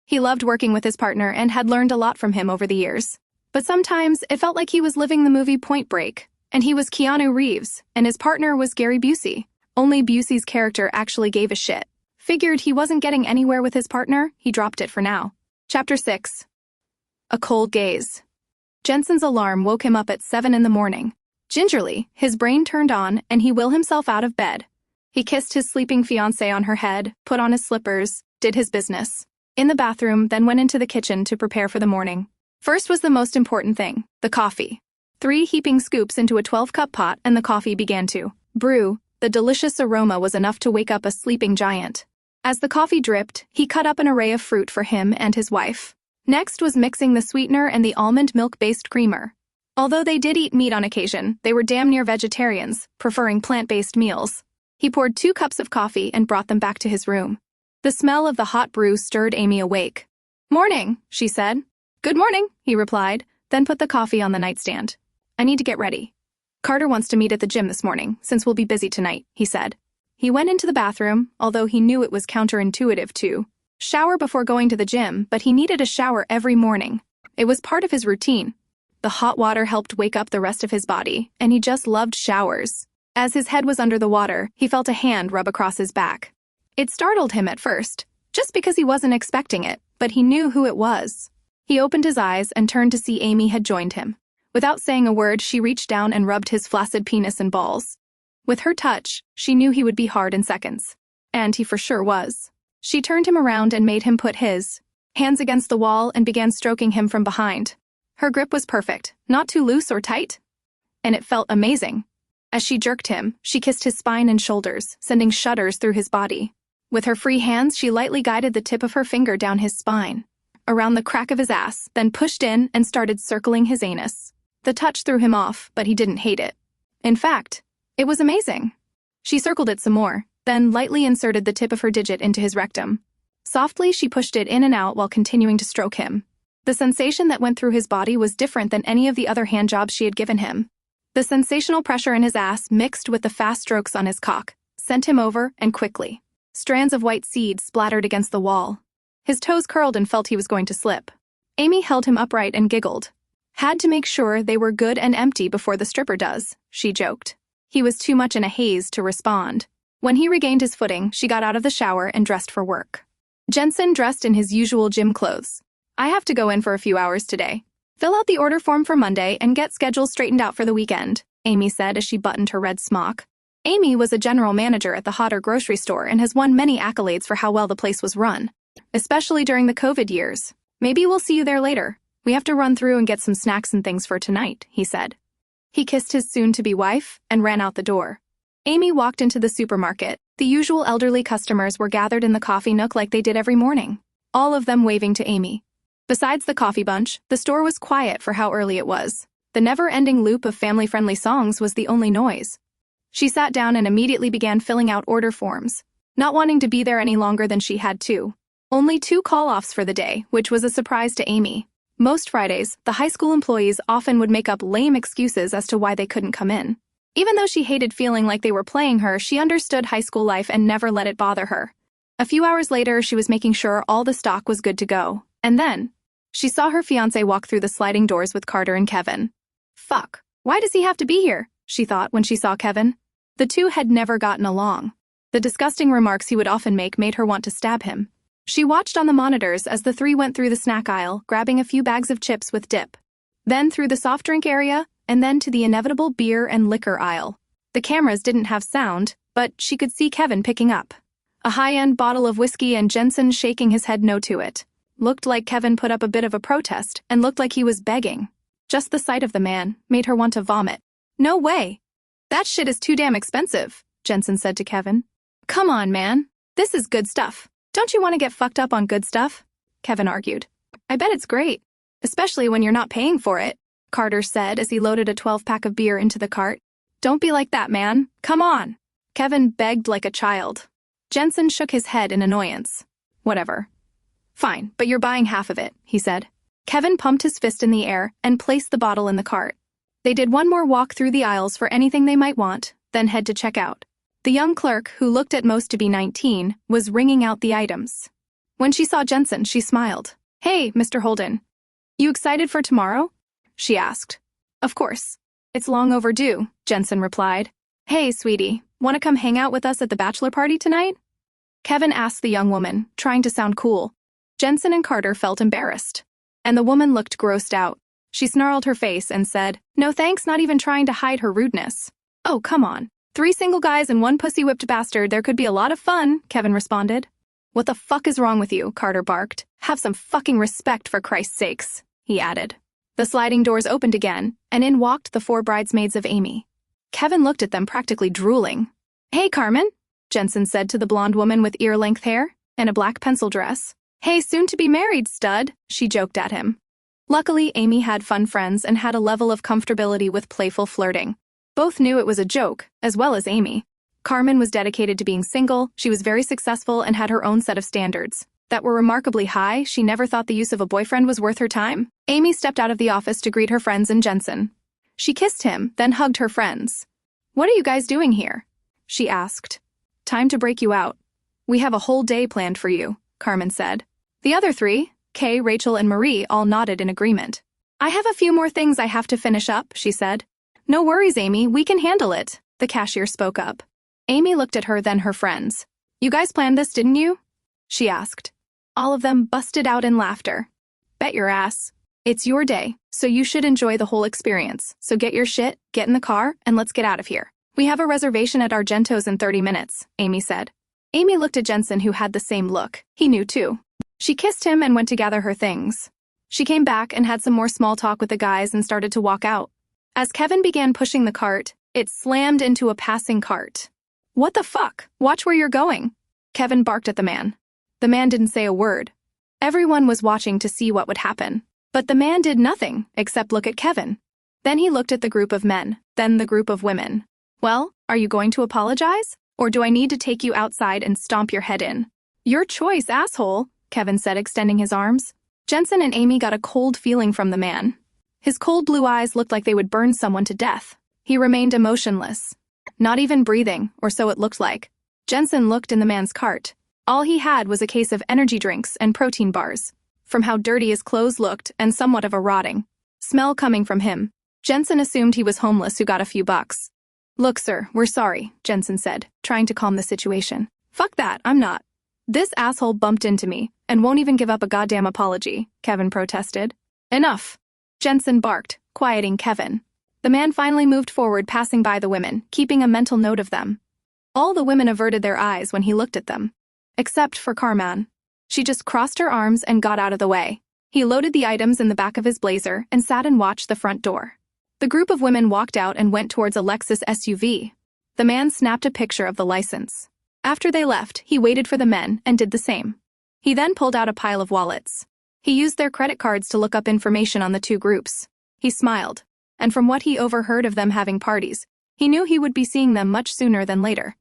He loved working with his partner and had learned a lot from him over the years. But sometimes it felt like he was living the movie Point Break, and he was Keanu Reeves, and his partner was Gary Busey. Only Busey's character actually gave a shit. Figured he wasn't getting anywhere with his partner, he dropped it for now. Chapter 6. A Cold Gaze. Jensen's alarm woke him up at 7 in the morning. Gingerly, his brain turned on and he willed himself out of bed. He kissed his sleeping fiancée on her head, put on his slippers, did his business. In the bathroom, then went into the kitchen to prepare for the morning. First was the most important thing, the coffee. 3 heaping scoops into a 12-cup pot and the coffee began to brew. The delicious aroma was enough to wake up a sleeping giant. As the coffee dripped, he cut up an array of fruit for him and his wife. Next was mixing the sweetener and the almond milk-based creamer. Although they did eat meat on occasion, they were damn near vegetarians, preferring plant-based meals. He poured 2 cups of coffee and brought them back to his room. The smell of the hot brew stirred Amy awake. "Morning," she said. "Good morning," he replied, then put the coffee on the nightstand. "I need to get ready. Carter wants to meet at the gym this morning, since we'll be busy tonight," he said. He went into the bathroom, although he knew it was counterintuitive to shower before going to the gym, but he needed a shower every morning. It was part of his routine. The hot water helped wake up the rest of his body, and he just loved showers. As his head was under the water, he felt a hand rub across his back. It startled him at first, just because he wasn't expecting it, but he knew who it was. He opened his eyes and turned to see Amy had joined him. Without saying a word, she reached down and rubbed his flaccid penis and balls. With her touch, she knew he would be hard in seconds. And he for sure was. She turned him around and made him put his hands against the wall and began stroking him from behind. Her grip was perfect, not too loose or tight. And it felt amazing. As she jerked him, she kissed his spine and shoulders, sending shudders through his body. With her free hands, she lightly guided the tip of her finger down his spine, around the crack of his ass, then pushed in and started circling his anus. The touch threw him off, but he didn't hate it. In fact, it was amazing. She circled it some more, then lightly inserted the tip of her digit into his rectum. Softly, she pushed it in and out while continuing to stroke him. The sensation that went through his body was different than any of the other handjobs she had given him. The sensational pressure in his ass mixed with the fast strokes on his cock sent him over, and quickly. Strands of white seed splattered against the wall. His toes curled and felt he was going to slip. Amy held him upright and giggled. "Had to make sure they were good and empty before the stripper does," she joked. He was too much in a haze to respond. When he regained his footing, she got out of the shower and dressed for work. Jensen dressed in his usual gym clothes. "I have to go in for a few hours today. Fill out the order form for Monday and get schedules straightened out for the weekend," Amy said as she buttoned her red smock. Amy was a general manager at the Hodder grocery store and has won many accolades for how well the place was run, especially during the COVID years. "Maybe we'll see you there later. We have to run through and get some snacks and things for tonight," he said. He kissed his soon-to-be wife and ran out the door. Amy walked into the supermarket. The usual elderly customers were gathered in the coffee nook like they did every morning, all of them waving to Amy. Besides the coffee bunch, the store was quiet for how early it was. The never-ending loop of family-friendly songs was the only noise. She sat down and immediately began filling out order forms, not wanting to be there any longer than she had to. Only 2 call-offs for the day, which was a surprise to Amy. Most Fridays, the high school employees often would make up lame excuses as to why they couldn't come in. Even though she hated feeling like they were playing her, she understood high school life and never let it bother her. A few hours later, she was making sure all the stock was good to go. And then, she saw her fiancé walk through the sliding doors with Carter and Kevin. "Fuck, why does he have to be here?" she thought when she saw Kevin. The two had never gotten along. The disgusting remarks he would often make made her want to stab him. She watched on the monitors as the 3 went through the snack aisle, grabbing a few bags of chips with dip. Then through the soft drink area, and then to the inevitable beer and liquor aisle. The cameras didn't have sound, but she could see Kevin picking up a high-end bottle of whiskey and Jensen shaking his head no to it. Looked like Kevin put up a bit of a protest and looked like he was begging. Just the sight of the man made her want to vomit. "No way. That shit is too damn expensive," Jensen said to Kevin. "Come on, man. This is good stuff. Don't you want to get fucked up on good stuff?" Kevin argued. "I bet it's great." Especially when you're not paying for it, Carter said as he loaded a 12-pack of beer into the cart. Don't be like that, man. Come on. Kevin begged like a child. Jensen shook his head in annoyance. Whatever. Fine, but you're buying half of it, he said. Kevin pumped his fist in the air and placed the bottle in the cart. They did one more walk through the aisles for anything they might want, then head to check out. The young clerk, who looked at most to be 19, was ringing out the items. When she saw Jensen, she smiled. Hey, Mr. Holden. You excited for tomorrow? She asked. Of course. It's long overdue, Jensen replied. Hey, sweetie, want to come hang out with us at the bachelor party tonight? Kevin asked the young woman, trying to sound cool. Jensen and Carter felt embarrassed. And the woman looked grossed out. She snarled her face and said, No thanks, not even trying to hide her rudeness. Oh, come on. 3 single guys and 1 pussy-whipped bastard, there could be a lot of fun, Kevin responded. What the fuck is wrong with you, Carter barked. Have some fucking respect for Christ's sakes, he added. The sliding doors opened again, and in walked the 4 bridesmaids of Amy. Kevin looked at them practically drooling. Hey, Carmen, Jensen said to the blonde woman with ear-length hair and a black pencil dress. Hey, soon-to-be-married stud, she joked at him. Luckily, Amy had fun friends and had a level of comfortability with playful flirting. Both knew it was a joke, as well as Amy. Carmen was dedicated to being single, she was very successful and had her own set of standards that were remarkably high. She never thought the use of a boyfriend was worth her time. Amy stepped out of the office to greet her friends and Jensen. She kissed him, then hugged her friends. What are you guys doing here? She asked. Time to break you out. We have a whole day planned for you, Carmen said. The other 3, Kay, Rachel, and Marie, all nodded in agreement. I have a few more things I have to finish up, she said. No worries, Amy, we can handle it, the cashier spoke up. Amy looked at her, then her friends. You guys planned this, didn't you? She asked. All of them busted out in laughter. Bet your ass. It's your day, so you should enjoy the whole experience. So get your shit, get in the car, and let's get out of here. We have a reservation at Argento's in 30 minutes, Amy said. Amy looked at Jensen, who had the same look. He knew too. She kissed him and went to gather her things. She came back and had some more small talk with the guys and started to walk out. As Kevin began pushing the cart, it slammed into a passing cart. What the fuck? Watch where you're going. Kevin barked at the man. The man didn't say a word. Everyone was watching to see what would happen. But the man did nothing except look at Kevin. Then he looked at the group of men, then the group of women. Well, are you going to apologize? Or do I need to take you outside and stomp your head in? Your choice, asshole, Kevin said, extending his arms. Jensen and Amy got a cold feeling from the man. His cold blue eyes looked like they would burn someone to death. He remained emotionless. Not even breathing, or so it looked like. Jensen looked in the man's cart. All he had was a case of energy drinks and protein bars. From how dirty his clothes looked and somewhat of a rotting smell coming from him, Jensen assumed he was homeless who got a few bucks. Look, sir, we're sorry, Jensen said, trying to calm the situation. Fuck that, I'm not. This asshole bumped into me and won't even give up a goddamn apology, Kevin protested. Enough, Jensen barked, quieting Kevin. The man finally moved forward, passing by the women, keeping a mental note of them. All the women averted their eyes when he looked at them. Except for Carmen. She just crossed her arms and got out of the way. He loaded the items in the back of his blazer and sat and watched the front door. The group of women walked out and went towards a Lexus SUV. The man snapped a picture of the license. After they left, he waited for the men and did the same. He then pulled out a pile of wallets. He used their credit cards to look up information on the 2 groups. He smiled, and from what he overheard of them having parties, he knew he would be seeing them much sooner than later.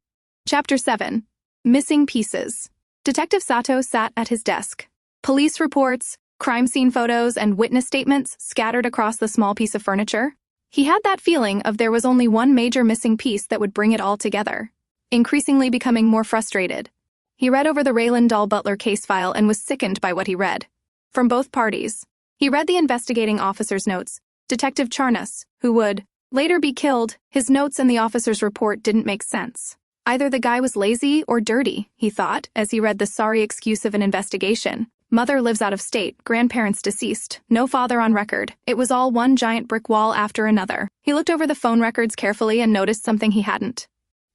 Chapter 7. Missing Pieces. Detective Sato sat at his desk. Police reports, crime scene photos, and witness statements scattered across the small piece of furniture. He had that feeling of there was only one major missing piece that would bring it all together. Increasingly becoming more frustrated, he read over the Raylan Dahl Butler case file and was sickened by what he read. From both parties, he read the investigating officer's notes. Detective Charnas, who would later be killed, his notes and the officer's report didn't make sense. Either the guy was lazy or dirty, he thought, as he read the sorry excuse of an investigation. Mother lives out of state, grandparents deceased, no father on record. It was all one giant brick wall after another. He looked over the phone records carefully and noticed something he hadn't.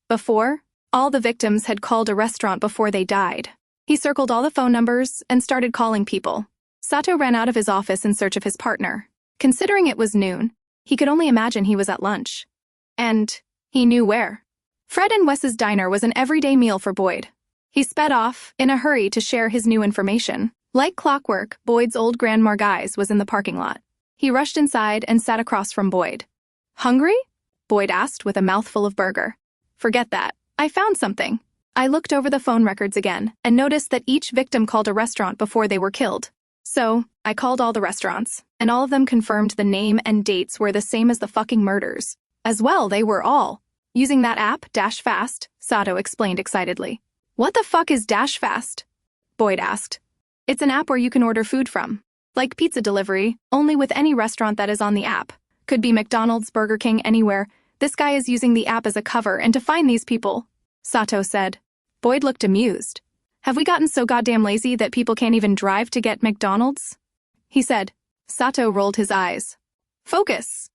Before, all the victims had called a restaurant before they died. He circled all the phone numbers and started calling people. Sato ran out of his office in search of his partner. Considering it was noon, he could only imagine he was at lunch. And he knew where. Fred and Wes's diner was an everyday meal for Boyd. He sped off, in a hurry to share his new information. Like clockwork, Boyd's old grandma Guys was in the parking lot. He rushed inside and sat across from Boyd. "Hungry?" Boyd asked with a mouthful of burger. "Forget that. I found something." I looked over the phone records again and noticed that each victim called a restaurant before they were killed. So, I called all the restaurants, and all of them confirmed the name and dates were the same as the fucking murders. As well, they were all using that app, Dash Fast, Sato explained excitedly. "What the fuck is Dash Fast?" Boyd asked. "It's an app where you can order food from. Like pizza delivery, only with any restaurant that is on the app. Could be McDonald's, Burger King, anywhere. This guy is using the app as a cover and to find these people," Sato said. Boyd looked amused. "Have we gotten so goddamn lazy that people can't even drive to get McDonald's?" he said. Sato rolled his eyes. "Focus."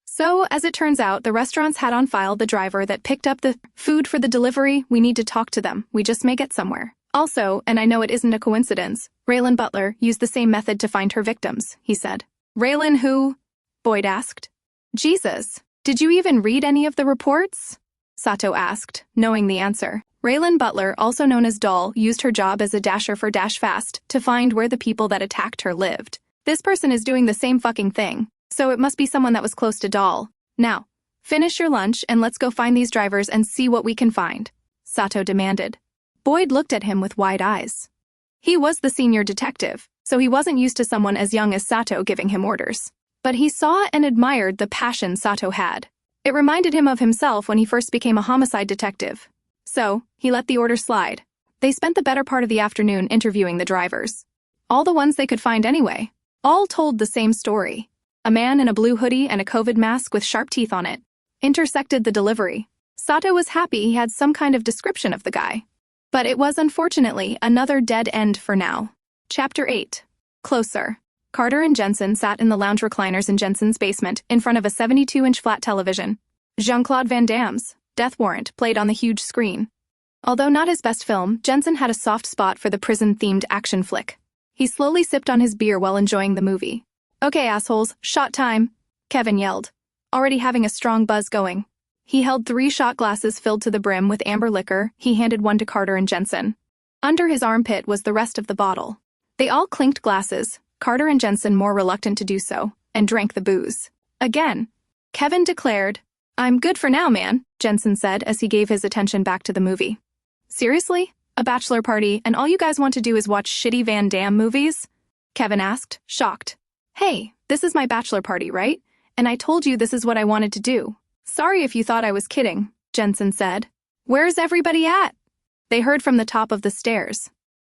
So, as it turns out, the restaurants had on file the driver that picked up the food for the delivery. "We need to talk to them. We just may get somewhere." Also, and I know it isn't a coincidence, Raylan Butler used the same method to find her victims, he said. "Raylan who?" Boyd asked. "Jesus, did you even read any of the reports?" Sato asked, knowing the answer. Raylan Butler, also known as Doll, used her job as a dasher for Dash Fast to find where the people that attacked her lived. This person is doing the same fucking thing, so it must be someone that was close to Doll. "Now, finish your lunch and let's go find these drivers and see what we can find," Sato demanded. Boyd looked at him with wide eyes. He was the senior detective, so he wasn't used to someone as young as Sato giving him orders. But he saw and admired the passion Sato had. It reminded him of himself when he first became a homicide detective. So, he let the order slide. They spent the better part of the afternoon interviewing the drivers. All the ones they could find anyway. All told the same story. A man in a blue hoodie and a COVID mask with sharp teeth on it intersected the delivery. Sato was happy he had some kind of description of the guy. But it was unfortunately another dead end for now. Chapter 8. Closer. Carter and Jensen sat in the lounge recliners in Jensen's basement in front of a 72-inch flat television. Jean-Claude Van Damme's Death Warrant played on the huge screen. Although not his best film, Jensen had a soft spot for the prison-themed action flick. He slowly sipped on his beer while enjoying the movie. "Okay, assholes, shot time," Kevin yelled, already having a strong buzz going. He held 3 shot glasses filled to the brim with amber liquor. He handed one to Carter and Jensen. Under his armpit was the rest of the bottle. They all clinked glasses, Carter and Jensen more reluctant to do so, and drank the booze. Again. Kevin declared, "I'm good for now, man," Jensen said as he gave his attention back to the movie. "Seriously? A bachelor party, and all you guys want to do is watch shitty Van Damme movies?" Kevin asked, shocked. "Hey, this is my bachelor party, right? And I told you this is what I wanted to do." "Sorry if you thought I was kidding," Jensen said. "Where's everybody at?" They heard from the top of the stairs.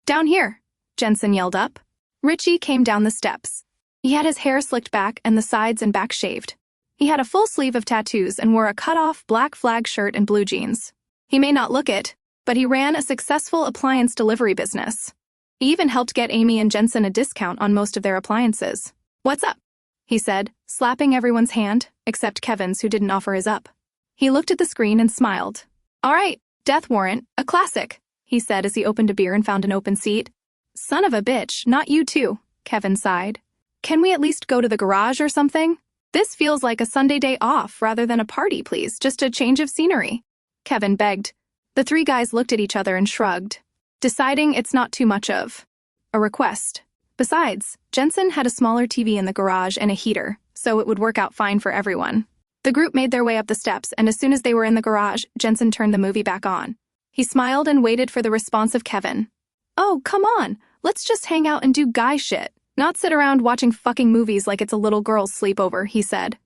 "Down here," Jensen yelled up. Richie came down the steps. He had his hair slicked back and the sides and back shaved. He had a full sleeve of tattoos and wore a cut-off black flag shirt and blue jeans. He may not look it, but he ran a successful appliance delivery business. He even helped get Amy and Jensen a discount on most of their appliances. "What's up?" he said, slapping everyone's hand, except Kevin's, who didn't offer his up. He looked at the screen and smiled. "All right, Death Warrant, a classic," he said as he opened a beer and found an open seat. "Son of a bitch, not you too," Kevin sighed. "Can we at least go to the garage or something? This feels like a Sunday day off rather than a party, please, just a change of scenery," Kevin begged. The 3 guys looked at each other and shrugged, deciding it's not too much of a request. Besides, Jensen had a smaller TV in the garage and a heater, so it would work out fine for everyone. The group made their way up the steps, and as soon as they were in the garage, Jensen turned the movie back on. He smiled and waited for the response of Kevin. "Oh, come on, let's just hang out and do guy shit, not sit around watching fucking movies like it's a little girl's sleepover," he said.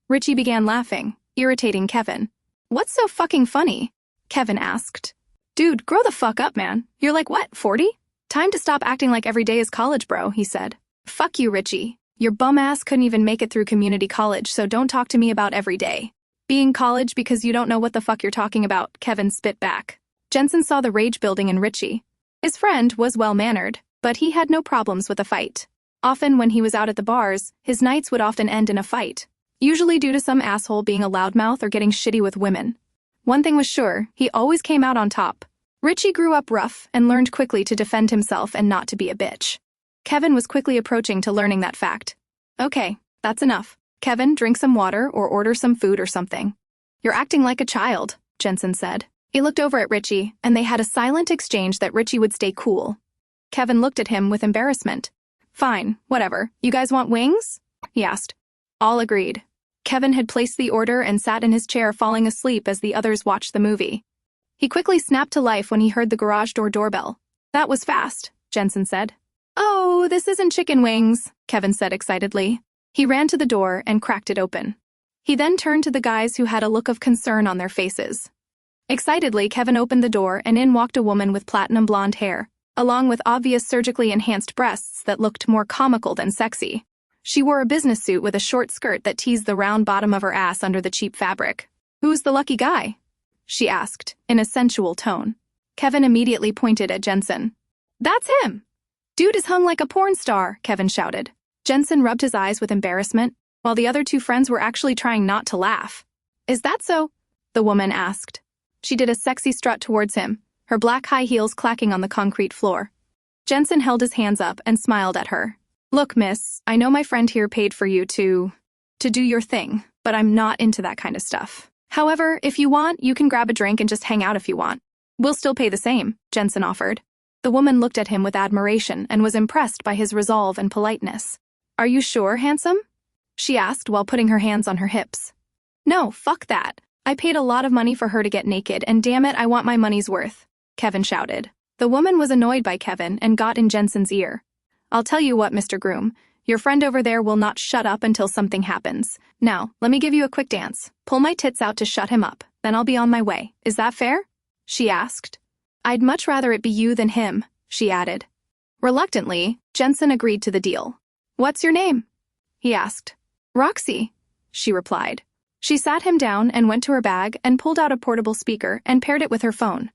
Richie began laughing, irritating Kevin. "What's so fucking funny?" Kevin asked. "Dude, grow the fuck up, man. You're like, what, 40? Time to stop acting like every day is college, bro," he said. "Fuck you, Richie. Your bum ass couldn't even make it through community college, so don't talk to me about every day being college because you don't know what the fuck you're talking about," Kevin spit back. Jensen saw the rage building in Richie. His friend was well-mannered, but he had no problems with a fight. Often when he was out at the bars, his nights would often end in a fight, usually due to some asshole being a loudmouth or getting shitty with women. One thing was sure, he always came out on top. Richie grew up rough and learned quickly to defend himself and not to be a bitch. Kevin was quickly approaching to learning that fact. "Okay, that's enough. Kevin, drink some water or order some food or something." "You're acting like a child," Jensen said. He looked over at Richie, and they had a silent exchange that Richie would stay cool. Kevin looked at him with embarrassment. Fine, whatever. You guys want wings? He asked. All agreed. Kevin had placed the order and sat in his chair falling asleep as the others watched the movie. He quickly snapped to life when he heard the garage door doorbell. That was fast, Jensen said. Oh, this isn't chicken wings, Kevin said excitedly. He ran to the door and cracked it open. He then turned to the guys who had a look of concern on their faces. Excitedly, Kevin opened the door and in walked a woman with platinum blonde hair, along with obvious surgically enhanced breasts that looked more comical than sexy. She wore a business suit with a short skirt that teased the round bottom of her ass under the cheap fabric. Who's the lucky guy? She asked, in a sensual tone. Kevin immediately pointed at Jensen. That's him! Dude is hung like a porn star, Kevin shouted. Jensen rubbed his eyes with embarrassment, while the other two friends were actually trying not to laugh. Is that so? The woman asked. She did a sexy strut towards him, her black high heels clacking on the concrete floor. Jensen held his hands up and smiled at her. Look, miss, I know my friend here paid for you to do your thing, but I'm not into that kind of stuff. However, if you want, you can grab a drink and just hang out if you want. We'll still pay the same, Jensen offered. The woman looked at him with admiration and was impressed by his resolve and politeness. Are you sure, handsome? She asked while putting her hands on her hips. No, fuck that. I paid a lot of money for her to get naked, and damn it, I want my money's worth, Kevin shouted. The woman was annoyed by Kevin and got in Jensen's ear. I'll tell you what, Mr. Groom, your friend over there will not shut up until something happens. Now, let me give you a quick dance. Pull my tits out to shut him up, then I'll be on my way. Is that fair? She asked. I'd much rather it be you than him, she added. Reluctantly, Jensen agreed to the deal. What's your name? He asked. Roxy, she replied. She sat him down and went to her bag and pulled out a portable speaker and paired it with her phone.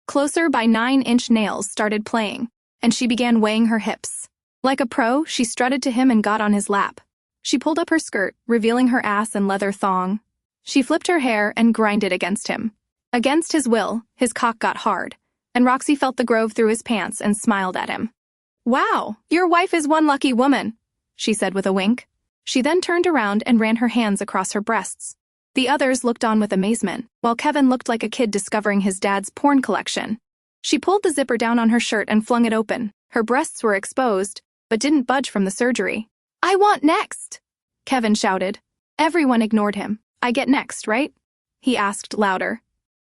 Closer by 9-inch nails started playing, and she began weighing her hips. Like a pro, she strutted to him and got on his lap. She pulled up her skirt, revealing her ass and leather thong. She flipped her hair and grinded against him. Against his will, his cock got hard, and Roxy felt the grove through his pants and smiled at him. Wow, your wife is one lucky woman, she said with a wink. She then turned around and ran her hands across her breasts. The others looked on with amazement, while Kevin looked like a kid discovering his dad's porn collection. She pulled the zipper down on her shirt and flung it open. Her breasts were exposed, but didn't budge from the surgery. I want next, Kevin shouted. Everyone ignored him. I get next, right? He asked louder.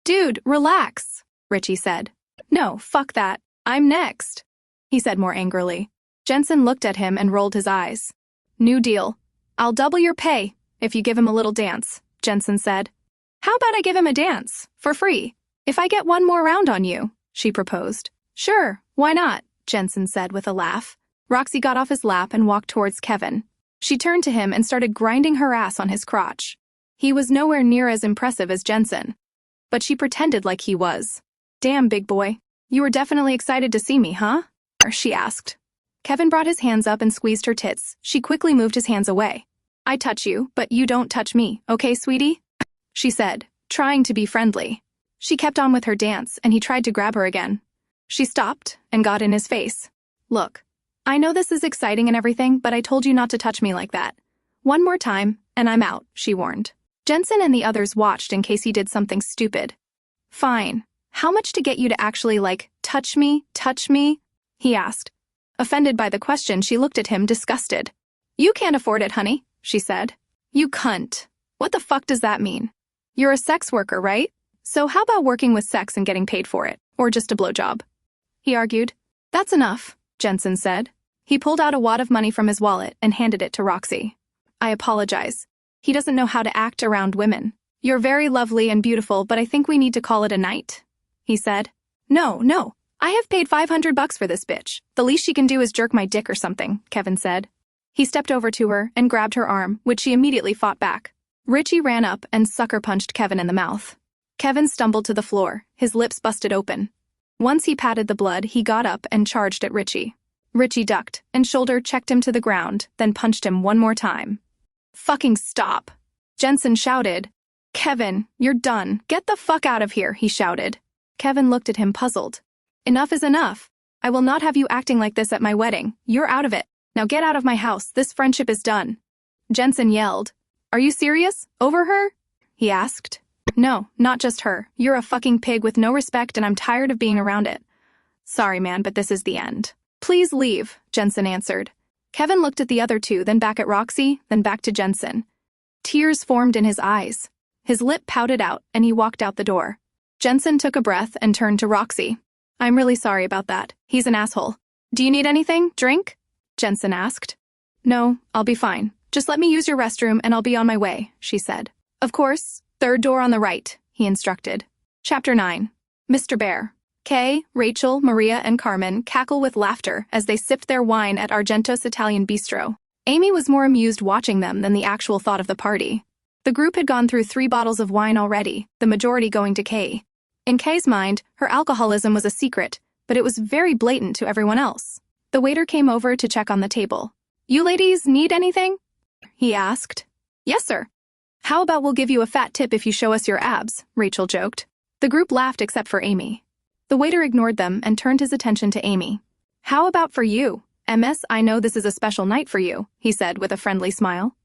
Dude, relax, Richie said. No, fuck that. I'm next, he said more angrily. Jensen looked at him and rolled his eyes. New deal. I'll double your pay if you give him a little dance, Jensen said. How about I give him a dance, for free, if I get one more round on you, she proposed. Sure, why not, Jensen said with a laugh. Roxy got off his lap and walked towards Kevin. She turned to him and started grinding her ass on his crotch. He was nowhere near as impressive as Jensen, but she pretended like he was. Damn, big boy. You were definitely excited to see me, huh? She asked. Kevin brought his hands up and squeezed her tits. She quickly moved his hands away. I touch you, but you don't touch me, okay, sweetie? She said, trying to be friendly. She kept on with her dance, and he tried to grab her again. She stopped and got in his face. Look, I know this is exciting and everything, but I told you not to touch me like that. One more time, and I'm out, she warned. Jensen and the others watched in case he did something stupid. Fine. How much to get you to actually, touch me? He asked. Offended by the question, she looked at him, disgusted. You can't afford it, honey, she said. You cunt. What the fuck does that mean? You're a sex worker, right? So how about working with sex and getting paid for it? Or just a blowjob? He argued. That's enough, Jensen said. He pulled out a wad of money from his wallet and handed it to Roxy. I apologize. He doesn't know how to act around women. You're very lovely and beautiful, but I think we need to call it a night, he said. No. I have paid $500 for this bitch. The least she can do is jerk my dick or something, Kevin said. He stepped over to her and grabbed her arm, which she immediately fought back. Richie ran up and sucker-punched Kevin in the mouth. Kevin stumbled to the floor, his lips busted open. Once he patted the blood, he got up and charged at Richie. Richie ducked, and shoulder checked him to the ground, then punched him one more time. Fucking stop! Jensen shouted. Kevin, you're done. Get the fuck out of here, he shouted. Kevin looked at him puzzled. Enough is enough. I will not have you acting like this at my wedding. You're out of it. Now get out of my house. This friendship is done. Jensen yelled. Are you serious? Over her? He asked. No, not just her. You're a fucking pig with no respect and I'm tired of being around it. Sorry, man, but this is the end. Please leave, Jensen answered. Kevin looked at the other two, then back at Roxy, then back to Jensen. Tears formed in his eyes. His lip pouted out, and he walked out the door. Jensen took a breath and turned to Roxy. I'm really sorry about that. He's an asshole. Do you need anything? Drink? Jensen asked. No, I'll be fine. Just let me use your restroom and I'll be on my way, she said. Of course. Third door on the right, he instructed. Chapter 9. Mr. Bear. Kay, Rachel, Maria, and Carmen cackle with laughter as they sipped their wine at Argento's Italian bistro. Amy was more amused watching them than the actual thought of the party. The group had gone through 3 bottles of wine already, the majority going to Kay. In Kay's mind, her alcoholism was a secret, but it was very blatant to everyone else. The waiter came over to check on the table. You ladies need anything? He asked. Yes, sir. How about we'll give you a fat tip if you show us your abs, Rachel joked. The group laughed except for Amy. The waiter ignored them and turned his attention to Amy. How about for you? MS, I know this is a special night for you, he said with a friendly smile.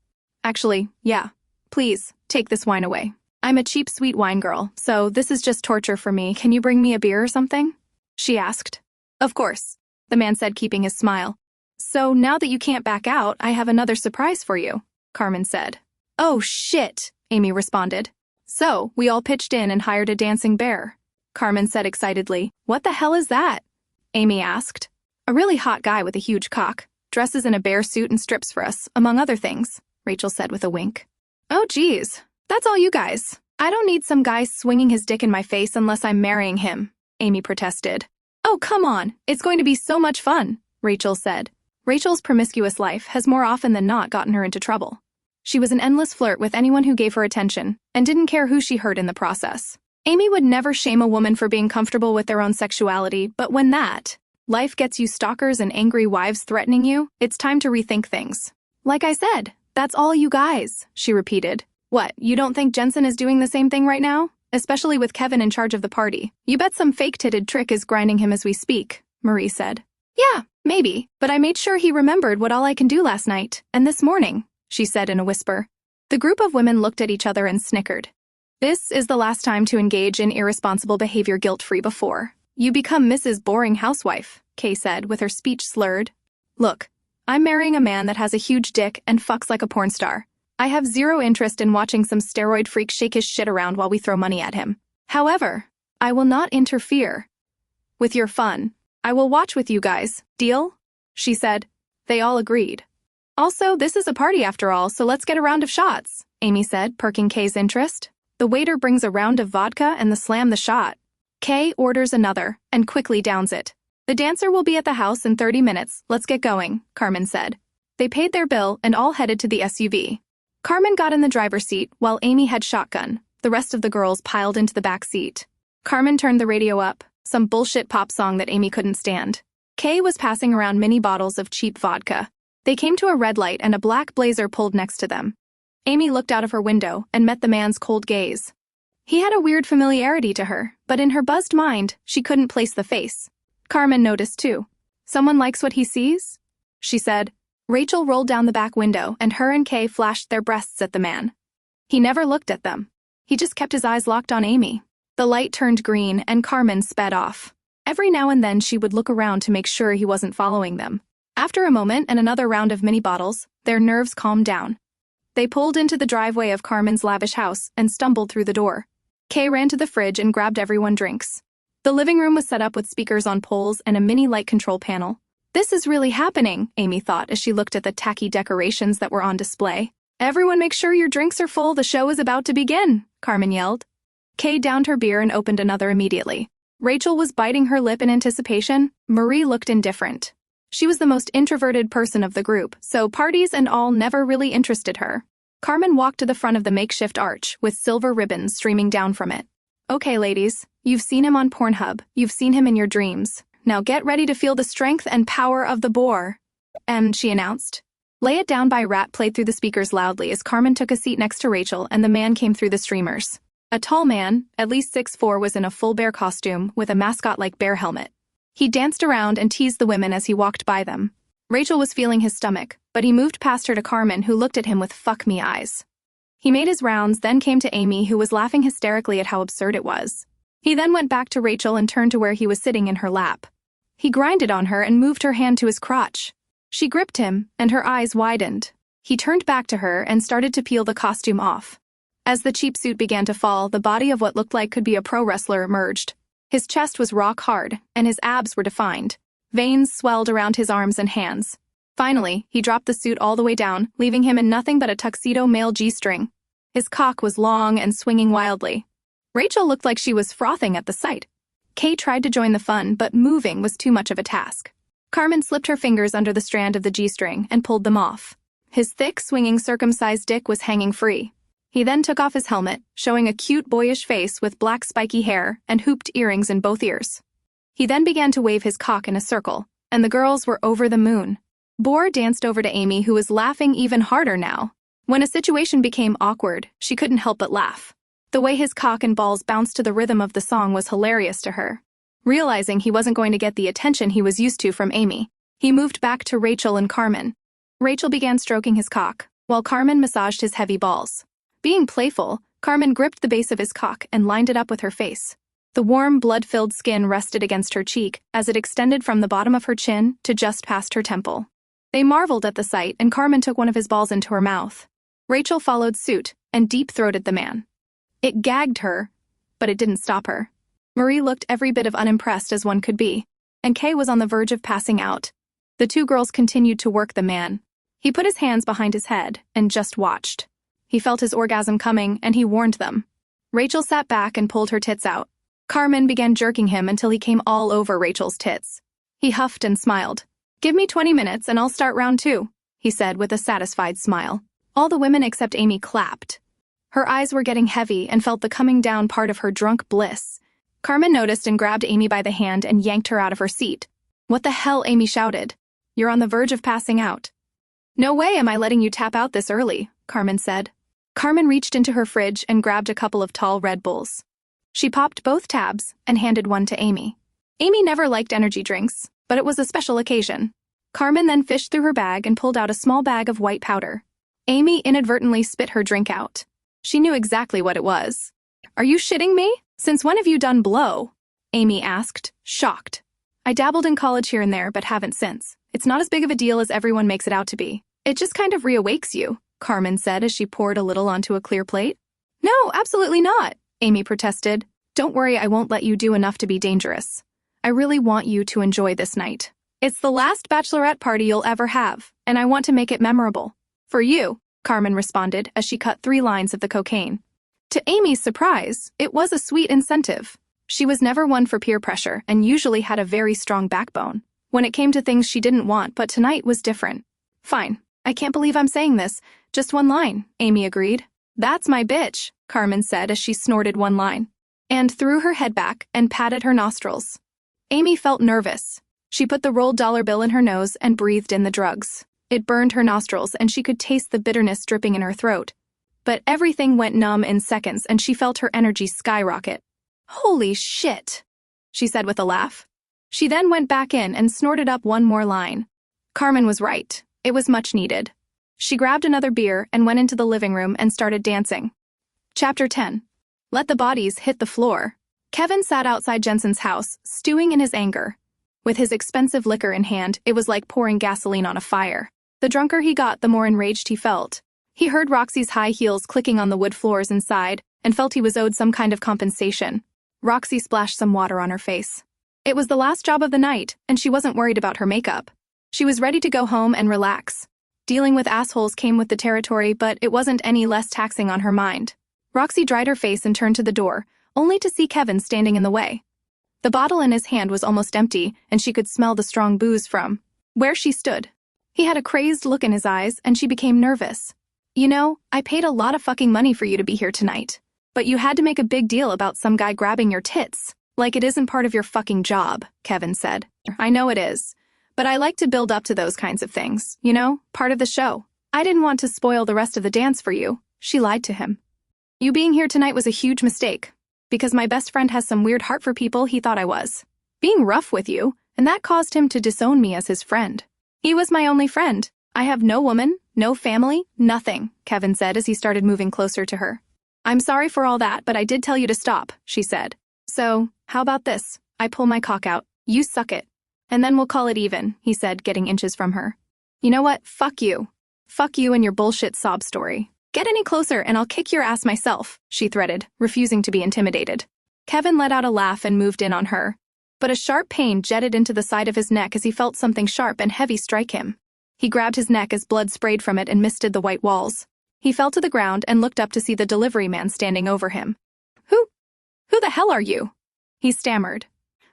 Actually, yeah. Please, take this wine away. I'm a cheap sweet wine girl, so this is just torture for me. Can you bring me a beer or something? She asked. Of course, the man said, keeping his smile. So now that you can't back out, I have another surprise for you, Carmen said. Oh shit, Amy responded. So, we all pitched in and hired a dancing bear. Carmen said excitedly. What the hell is that? Amy asked. A really hot guy with a huge cock, dresses in a bear suit and strips for us, among other things, Rachel said with a wink. Oh geez, that's all you guys. I don't need some guy swinging his dick in my face unless I'm marrying him, Amy protested. Oh come on, it's going to be so much fun, Rachel said. Rachel's promiscuous life has more often than not gotten her into trouble. She was an endless flirt with anyone who gave her attention, and didn't care who she hurt in the process. Amy would never shame a woman for being comfortable with their own sexuality, but when life gets you stalkers and angry wives threatening you, it's time to rethink things. Like I said, that's all you guys, she repeated. What, you don't think Jensen is doing the same thing right now? Especially with Kevin in charge of the party. You bet some fake-titted trick is grinding him as we speak, Marie said. Yeah, maybe, but I made sure he remembered what all I can do last night, and this morning, she said in a whisper. The group of women looked at each other and snickered. This is the last time to engage in irresponsible behavior guilt-free before you become Mrs. Boring Housewife, Kay said with her speech slurred. Look, I'm marrying a man that has a huge dick and fucks like a porn star. I have zero interest in watching some steroid freak shake his shit around while we throw money at him. However, I will not interfere with your fun. I will watch with you guys. Deal? She said. They all agreed. Also, this is a party after all, so let's get a round of shots, Amy said, perking Kay's interest. The waiter brings a round of vodka and slam the shot. Kay orders another, and quickly downs it. The dancer will be at the house in 30 minutes. Let's get going, Carmen said. They paid their bill and all headed to the SUV. Carmen got in the driver's seat while Amy had shotgun. The rest of the girls piled into the back seat. Carmen turned the radio up, some bullshit pop song that Amy couldn't stand. Kay was passing around mini bottles of cheap vodka. They came to a red light and a black blazer pulled next to them. Amy looked out of her window and met the man's cold gaze. He had a weird familiarity to her, but in her buzzed mind, she couldn't place the face. Carmen noticed too. Someone likes what he sees? She said. Rachel rolled down the back window and her and Kay flashed their breasts at the man. He never looked at them. He just kept his eyes locked on Amy. The light turned green and Carmen sped off. Every now and then she would look around to make sure he wasn't following them. After a moment and another round of mini bottles, their nerves calmed down. They pulled into the driveway of Carmen's lavish house and stumbled through the door. Kay ran to the fridge and grabbed everyone drinks. The living room was set up with speakers on poles and a mini light control panel. This is really happening, Amy thought as she looked at the tacky decorations that were on display. Everyone make sure your drinks are full, the show is about to begin, Carmen yelled. Kay downed her beer and opened another immediately. Rachel was biting her lip in anticipation. Marie looked indifferent. She was the most introverted person of the group, so parties and all never really interested her. Carmen walked to the front of the makeshift arch with silver ribbons streaming down from it. Okay, ladies, you've seen him on Pornhub, you've seen him in your dreams. Now get ready to feel the strength and power of the boar. She announced. Lay It Down by Rat played through the speakers loudly as Carmen took a seat next to Rachel and the man came through the streamers. A tall man, at least 6'4", was in a full bear costume with a mascot-like bear helmet. He danced around and teased the women as he walked by them. Rachel was feeling his stomach, but he moved past her to Carmen, who looked at him with fuck-me eyes. He made his rounds, then came to Amy, who was laughing hysterically at how absurd it was. He then went back to Rachel and turned to where he was sitting in her lap. He grinded on her and moved her hand to his crotch. She gripped him, and her eyes widened. He turned back to her and started to peel the costume off. As the cheap suit began to fall, the body of what looked like could be a pro wrestler emerged. His chest was rock hard, and his abs were defined. Veins swelled around his arms and hands. Finally, he dropped the suit all the way down, leaving him in nothing but a tuxedo male G-string. His cock was long and swinging wildly. Rachel looked like she was frothing at the sight. Kay tried to join the fun, but moving was too much of a task. Carmen slipped her fingers under the strand of the G-string and pulled them off. His thick, swinging circumcised dick was hanging free. He then took off his helmet, showing a cute, boyish face with black spiky hair and hooped earrings in both ears. He then began to wave his cock in a circle, and the girls were over the moon. Boar danced over to Amy, who was laughing even harder now. When a situation became awkward, she couldn't help but laugh. The way his cock and balls bounced to the rhythm of the song was hilarious to her. Realizing he wasn't going to get the attention he was used to from Amy, he moved back to Rachel and Carmen. Rachel began stroking his cock, while Carmen massaged his heavy balls. Being playful, Carmen gripped the base of his cock and lined it up with her face. The warm, blood-filled skin rested against her cheek as it extended from the bottom of her chin to just past her temple. They marveled at the sight, and Carmen took one of his balls into her mouth. Rachel followed suit and deep-throated the man. It gagged her, but it didn't stop her. Marie looked every bit of unimpressed as one could be, and Kay was on the verge of passing out. The two girls continued to work the man. He put his hands behind his head and just watched. He felt his orgasm coming, and he warned them. Rachel sat back and pulled her tits out. Carmen began jerking him until he came all over Rachel's tits. He huffed and smiled. "Give me 20 minutes and I'll start round 2, he said with a satisfied smile. All the women except Amy clapped. Her eyes were getting heavy and felt the coming down part of her drunk bliss. Carmen noticed and grabbed Amy by the hand and yanked her out of her seat. "What the hell?" Amy shouted. "You're on the verge of passing out." "No way am I letting you tap out this early," Carmen said. Carmen reached into her fridge and grabbed a couple of tall Red Bulls. She popped both tabs and handed one to Amy. Amy never liked energy drinks, but it was a special occasion. Carmen then fished through her bag and pulled out a small bag of white powder. Amy inadvertently spit her drink out. She knew exactly what it was. "Are you shitting me? Since when have you done blow?" Amy asked, shocked. "I dabbled in college here and there, but haven't since. It's not as big of a deal as everyone makes it out to be. It just kind of reawakes you," Carmen said as she poured a little onto a clear plate. "No, absolutely not," Amy protested. "Don't worry, I won't let you do enough to be dangerous. I really want you to enjoy this night. It's the last bachelorette party you'll ever have, and I want to make it memorable. For you," Carmen responded as she cut 3 lines of the cocaine. To Amy's surprise, it was a sweet incentive. She was never one for peer pressure and usually had a very strong backbone when it came to things she didn't want, but tonight was different. "Fine. I can't believe I'm saying this. Just 1 line," Amy agreed. "That's my bitch," Carmen said as she snorted 1 line, and threw her head back and patted her nostrils. Amy felt nervous. She put the rolled dollar bill in her nose and breathed in the drugs. It burned her nostrils and she could taste the bitterness dripping in her throat. But everything went numb in seconds and she felt her energy skyrocket. "Holy shit," she said with a laugh. She then went back in and snorted up 1 more line. Carmen was right. It was much needed. She grabbed another beer and went into the living room and started dancing. Chapter 10. Let the bodies hit the floor. Kevin sat outside Jensen's house, stewing in his anger. With his expensive liquor in hand, it was like pouring gasoline on a fire. The drunker he got, the more enraged he felt. He heard Roxy's high heels clicking on the wood floors inside and felt he was owed some kind of compensation. Roxy splashed some water on her face. It was the last job of the night, and she wasn't worried about her makeup. She was ready to go home and relax. Dealing with assholes came with the territory, but it wasn't any less taxing on her mind. Roxy dried her face and turned to the door, only to see Kevin standing in the way. The bottle in his hand was almost empty, and she could smell the strong booze from where she stood. He had a crazed look in his eyes, and she became nervous. "You know, I paid a lot of fucking money for you to be here tonight. But you had to make a big deal about some guy grabbing your tits. Like it isn't part of your fucking job," Kevin said. "I know it is. But I like to build up to those kinds of things, you know, part of the show. I didn't want to spoil the rest of the dance for you," she lied to him. "You being here tonight was a huge mistake. Because my best friend has some weird heart for people he thought I was being rough with you, and that caused him to disown me as his friend. He was my only friend. I have no woman, no family, nothing," Kevin said as he started moving closer to her. "I'm sorry for all that, but I did tell you to stop," she said. "So, how about this? I pull my cock out, you suck it. And then we'll call it even, he said, getting inches from her. You know what? Fuck you. Fuck you and your bullshit sob story. Get any closer and I'll kick your ass myself, she threatened, refusing to be intimidated. Kevin let out a laugh and moved in on her. But a sharp pain jetted into the side of his neck as he felt something sharp and heavy strike him. He grabbed his neck as blood sprayed from it and misted the white walls. He fell to the ground and looked up to see the delivery man standing over him. Who the hell are you? He stammered.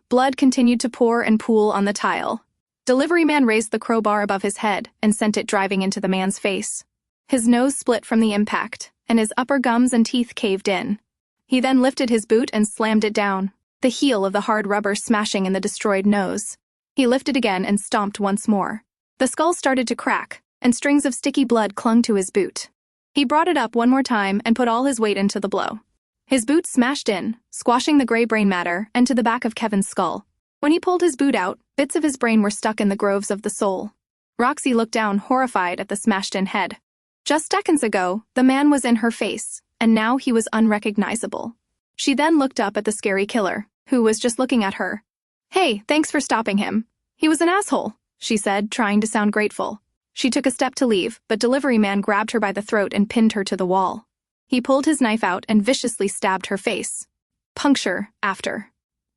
Blood continued to pour and pool on the tile. Delivery man raised the crowbar above his head and sent it driving into the man's face. His nose split from the impact, and his upper gums and teeth caved in. He then lifted his boot and slammed it down, the heel of the hard rubber smashing in the destroyed nose. He lifted again and stomped once more. The skull started to crack, and strings of sticky blood clung to his boot. He brought it up one more time and put all his weight into the blow. His boot smashed in, squashing the gray brain matter and to the back of Kevin's skull. When he pulled his boot out, bits of his brain were stuck in the grooves of the soul. Roxy looked down, horrified at the smashed-in head. Just seconds ago, the man was in her face, and now he was unrecognizable. She then looked up at the scary killer, who was just looking at her. Hey, thanks for stopping him. He was an asshole, she said, trying to sound grateful. She took a step to leave, but delivery man grabbed her by the throat and pinned her to the wall. He pulled his knife out and viciously stabbed her face. Puncture after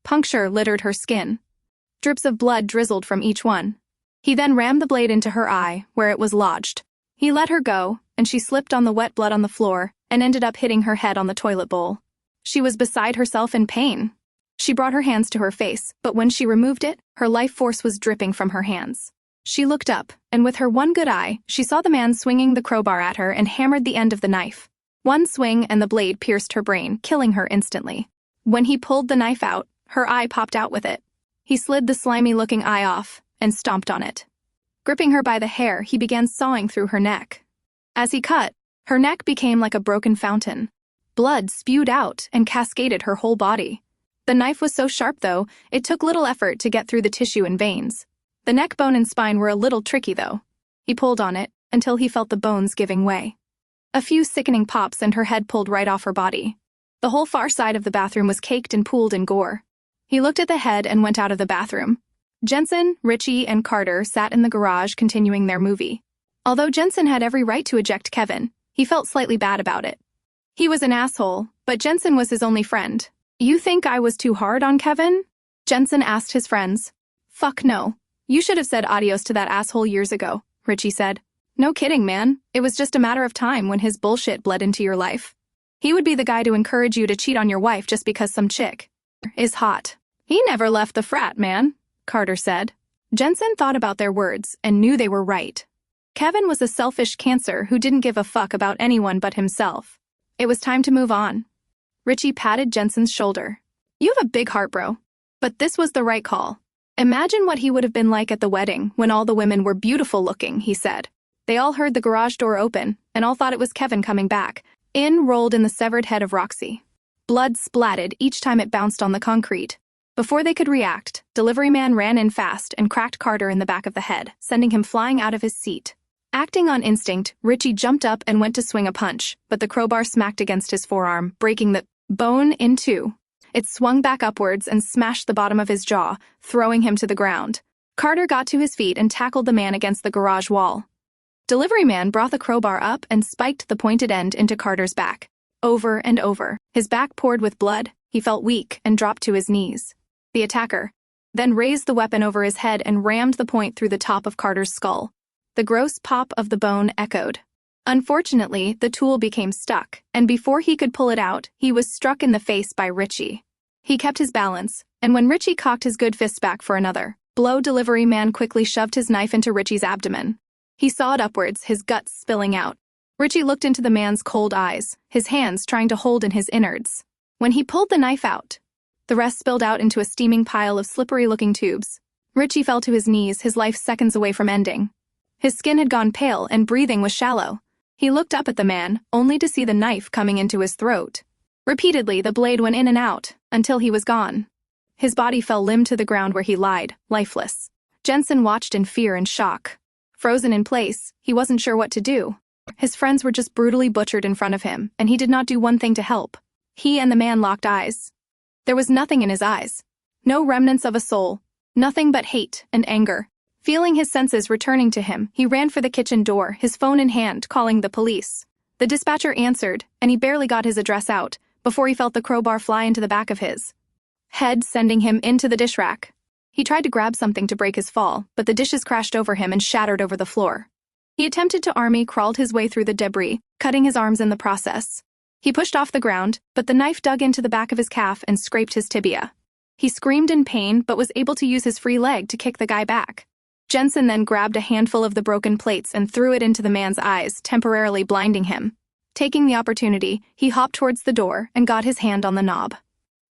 puncture littered her skin. Drips of blood drizzled from each one. He then rammed the blade into her eye, where it was lodged. He let her go, and she slipped on the wet blood on the floor and ended up hitting her head on the toilet bowl. She was beside herself in pain. She brought her hands to her face, but when she removed it, her life force was dripping from her hands. She looked up, and with her one good eye, she saw the man swinging the crowbar at her and hammered the end of the knife. One swing and the blade pierced her brain, killing her instantly. When he pulled the knife out, her eye popped out with it. He slid the slimy-looking eye off and stomped on it. Gripping her by the hair, he began sawing through her neck. As he cut, her neck became like a broken fountain. Blood spewed out and cascaded her whole body. The knife was so sharp, though, it took little effort to get through the tissue and veins. The neck bone and spine were a little tricky, though. He pulled on it until he felt the bones giving way. A few sickening pops and her head pulled right off her body. The whole far side of the bathroom was caked and pooled in gore. He looked at the head and went out of the bathroom. Jensen, Richie, and Carter sat in the garage continuing their movie. Although Jensen had every right to eject Kevin, he felt slightly bad about it. He was an asshole, but Jensen was his only friend. You think I was too hard on Kevin? Jensen asked his friends. Fuck no. You should have said adios to that asshole years ago, Richie said. No kidding, man. It was just a matter of time when his bullshit bled into your life. He would be the guy to encourage you to cheat on your wife just because some chick is hot. He never left the frat, man, Carter said. Jensen thought about their words and knew they were right. Kevin was a selfish cancer who didn't give a fuck about anyone but himself. It was time to move on. Richie patted Jensen's shoulder. You have a big heart, bro. But this was the right call. Imagine what he would have been like at the wedding when all the women were beautiful looking, he said. They all heard the garage door open, and all thought it was Kevin coming back. In rolled in the severed head of Roxy. Blood splatted each time it bounced on the concrete. Before they could react, delivery man ran in fast and cracked Carter in the back of the head, sending him flying out of his seat. Acting on instinct, Richie jumped up and went to swing a punch, but the crowbar smacked against his forearm, breaking the bone in two. It swung back upwards and smashed the bottom of his jaw, throwing him to the ground. Carter got to his feet and tackled the man against the garage wall. Delivery man brought the crowbar up and spiked the pointed end into Carter's back. Over and over. His back poured with blood. He felt weak and dropped to his knees. The attacker then raised the weapon over his head and rammed the point through the top of Carter's skull. The gross pop of the bone echoed. Unfortunately, the tool became stuck, and before he could pull it out, he was struck in the face by Richie. He kept his balance, and when Richie cocked his good fist back for another blow, delivery man quickly shoved his knife into Richie's abdomen. He sawed upwards, his guts spilling out. Richie looked into the man's cold eyes, his hands trying to hold in his innards. When he pulled the knife out, the rest spilled out into a steaming pile of slippery-looking tubes. Richie fell to his knees, his life seconds away from ending. His skin had gone pale and breathing was shallow. He looked up at the man, only to see the knife coming into his throat. Repeatedly, the blade went in and out, until he was gone. His body fell limp to the ground where he lied, lifeless. Jensen watched in fear and shock. Frozen in place, he wasn't sure what to do. His friends were just brutally butchered in front of him, and he did not do one thing to help. He and the man locked eyes. There was nothing in his eyes. No remnants of a soul. Nothing but hate and anger. Feeling his senses returning to him, he ran for the kitchen door, his phone in hand, calling the police. The dispatcher answered, and he barely got his address out before he felt the crowbar fly into the back of his head, sending him into the dish rack. He tried to grab something to break his fall, but the dishes crashed over him and shattered over the floor. He attempted to army crawled his way through the debris, cutting his arms in the process. He pushed off the ground, but the knife dug into the back of his calf and scraped his tibia. He screamed in pain but was able to use his free leg to kick the guy back. Jensen then grabbed a handful of the broken plates and threw it into the man's eyes, temporarily blinding him. Taking the opportunity, he hopped towards the door and got his hand on the knob.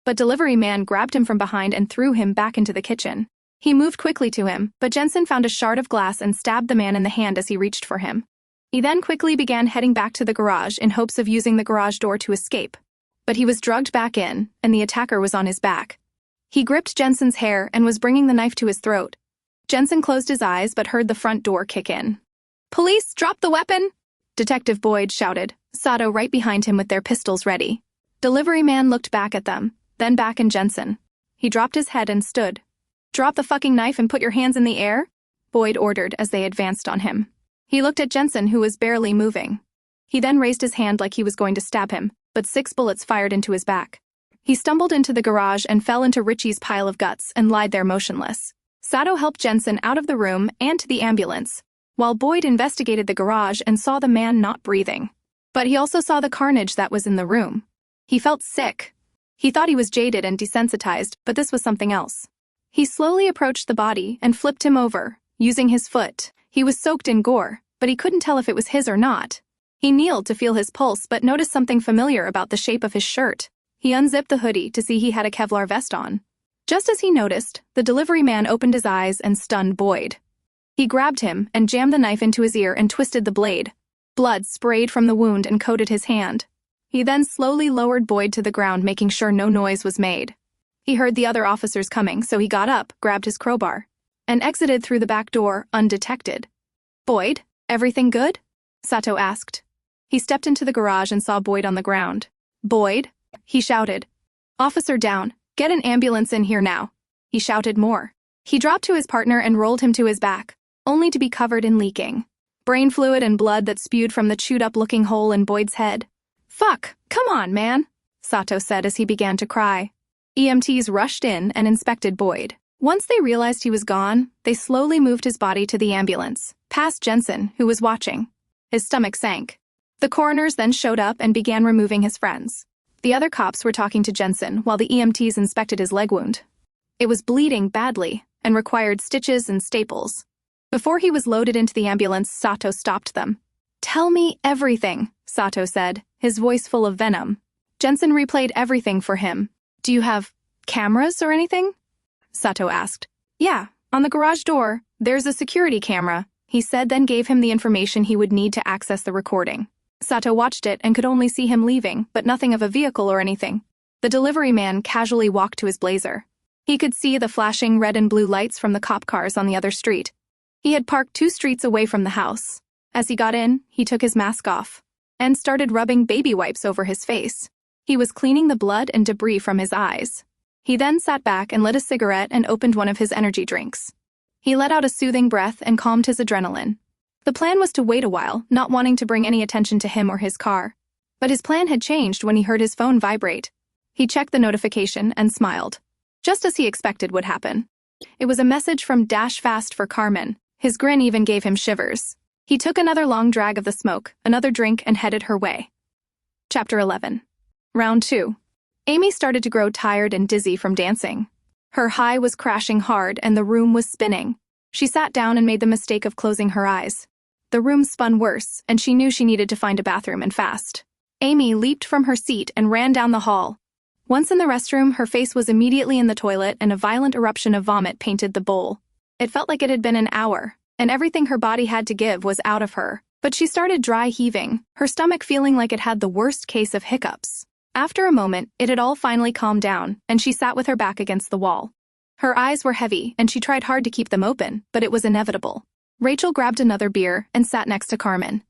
But delivery man grabbed him from behind and threw him back into the kitchen. He moved quickly to him, but Jensen found a shard of glass and stabbed the man in the hand as he reached for him. He then quickly began heading back to the garage in hopes of using the garage door to escape. But he was drugged back in, and the attacker was on his back. He gripped Jensen's hair and was bringing the knife to his throat. Jensen closed his eyes but heard the front door kick in. "Police, drop the weapon!" Detective Boyd shouted, Sato right behind him with their pistols ready. Delivery man looked back at them, then back at Jensen. He dropped his head and stood. "Drop the fucking knife and put your hands in the air," Boyd ordered as they advanced on him. He looked at Jensen, who was barely moving. He then raised his hand like he was going to stab him, but 6 bullets fired into his back. He stumbled into the garage and fell into Richie's pile of guts and lied there motionless. Sato helped Jensen out of the room and to the ambulance, while Boyd investigated the garage and saw the man not breathing. But he also saw the carnage that was in the room. He felt sick. He thought he was jaded and desensitized, but this was something else. He slowly approached the body and flipped him over, using his foot. He was soaked in gore, but he couldn't tell if it was his or not. He kneeled to feel his pulse but noticed something familiar about the shape of his shirt. He unzipped the hoodie to see he had a Kevlar vest on. Just as he noticed, the delivery man opened his eyes and stunned Boyd. He grabbed him and jammed the knife into his ear and twisted the blade. Blood sprayed from the wound and coated his hand. He then slowly lowered Boyd to the ground, making sure no noise was made. He heard the other officers coming, so he got up, grabbed his crowbar, and exited through the back door undetected. "Boyd, everything good?" Sato asked. He stepped into the garage and saw Boyd on the ground. "Boyd," he shouted. "Officer down. Get an ambulance in here now." He shouted more. He dropped to his partner and rolled him to his back, only to be covered in leaking brain fluid and blood that spewed from the chewed-up-looking hole in Boyd's head. "Fuck, come on, man," Sato said as he began to cry. EMTs rushed in and inspected Boyd. Once they realized he was gone, they slowly moved his body to the ambulance, past Jensen, who was watching. His stomach sank. The coroners then showed up and began removing his friends. The other cops were talking to Jensen while the EMTs inspected his leg wound. It was bleeding badly and required stitches and staples. Before he was loaded into the ambulance, Sato stopped them. "Tell me everything," Sato said, his voice full of venom. Jensen replayed everything for him. "Do you have cameras or anything?" Sato asked. "Yeah, on the garage door, there's a security camera," he said, then gave him the information he would need to access the recording. Sato watched it and could only see him leaving, but nothing of a vehicle or anything. The delivery man casually walked to his Blazer. He could see the flashing red and blue lights from the cop cars on the other street. He had parked 2 streets away from the house. As he got in, he took his mask off and started rubbing baby wipes over his face. He was cleaning the blood and debris from his eyes. He then sat back and lit a cigarette and opened one of his energy drinks. He let out a soothing breath and calmed his adrenaline. The plan was to wait a while, not wanting to bring any attention to him or his car. But his plan had changed when he heard his phone vibrate. He checked the notification and smiled, just as he expected would happen. It was a message from Dash Fast for Carmen. His grin even gave him shivers. He took another long drag of the smoke, another drink, and headed her way. Chapter 11. Round 2. Amy started to grow tired and dizzy from dancing. Her high was crashing hard and the room was spinning. She sat down and made the mistake of closing her eyes. The room spun worse, and she knew she needed to find a bathroom and fast. Amy leaped from her seat and ran down the hall. Once in the restroom, her face was immediately in the toilet and a violent eruption of vomit painted the bowl. It felt like it had been an hour, and everything her body had to give was out of her. But she started dry heaving, her stomach feeling like it had the worst case of hiccups. After a moment, it had all finally calmed down, and she sat with her back against the wall. Her eyes were heavy, and she tried hard to keep them open, but it was inevitable. Rachel grabbed another beer and sat next to Carmen.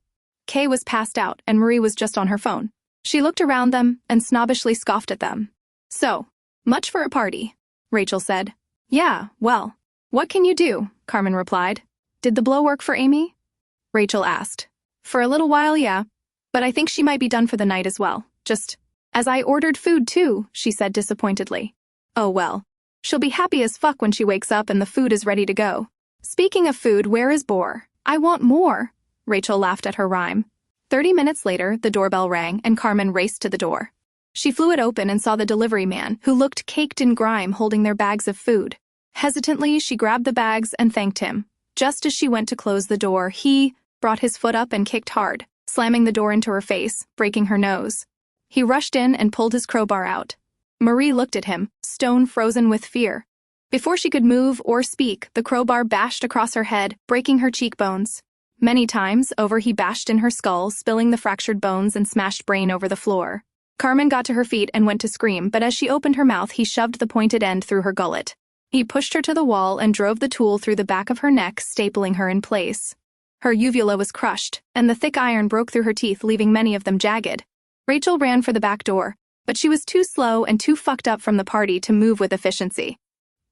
Kay was passed out, and Marie was just on her phone. She looked around them and snobbishly scoffed at them. "So, much for a party," Rachel said. Yeah, well, what can you do? Carmen replied. Did the blow work for Amy? Rachel asked. For a little while, yeah. But I think she might be done for the night as well. Just as I ordered food too, she said disappointedly. Oh well. She'll be happy as fuck when she wakes up and the food is ready to go. Speaking of food, where is Boar? I want more. Rachel laughed at her rhyme. 30 minutes later, the doorbell rang and Carmen raced to the door. She flew it open and saw the delivery man, who looked caked in grime, holding their bags of food. Hesitantly, she grabbed the bags and thanked him. Just as she went to close the door, he brought his foot up and kicked hard, slamming the door into her face, breaking her nose. He rushed in and pulled his crowbar out. Marie looked at him, stone frozen with fear. Before she could move or speak, the crowbar bashed across her head, breaking her cheekbones. Many times over he bashed in her skull, spilling the fractured bones and smashed brain over the floor. Carmen got to her feet and went to scream, but as she opened her mouth, he shoved the pointed end through her gullet. He pushed her to the wall and drove the tool through the back of her neck, stapling her in place. Her uvula was crushed, and the thick iron broke through her teeth, leaving many of them jagged. Rachel ran for the back door, but she was too slow and too fucked up from the party to move with efficiency.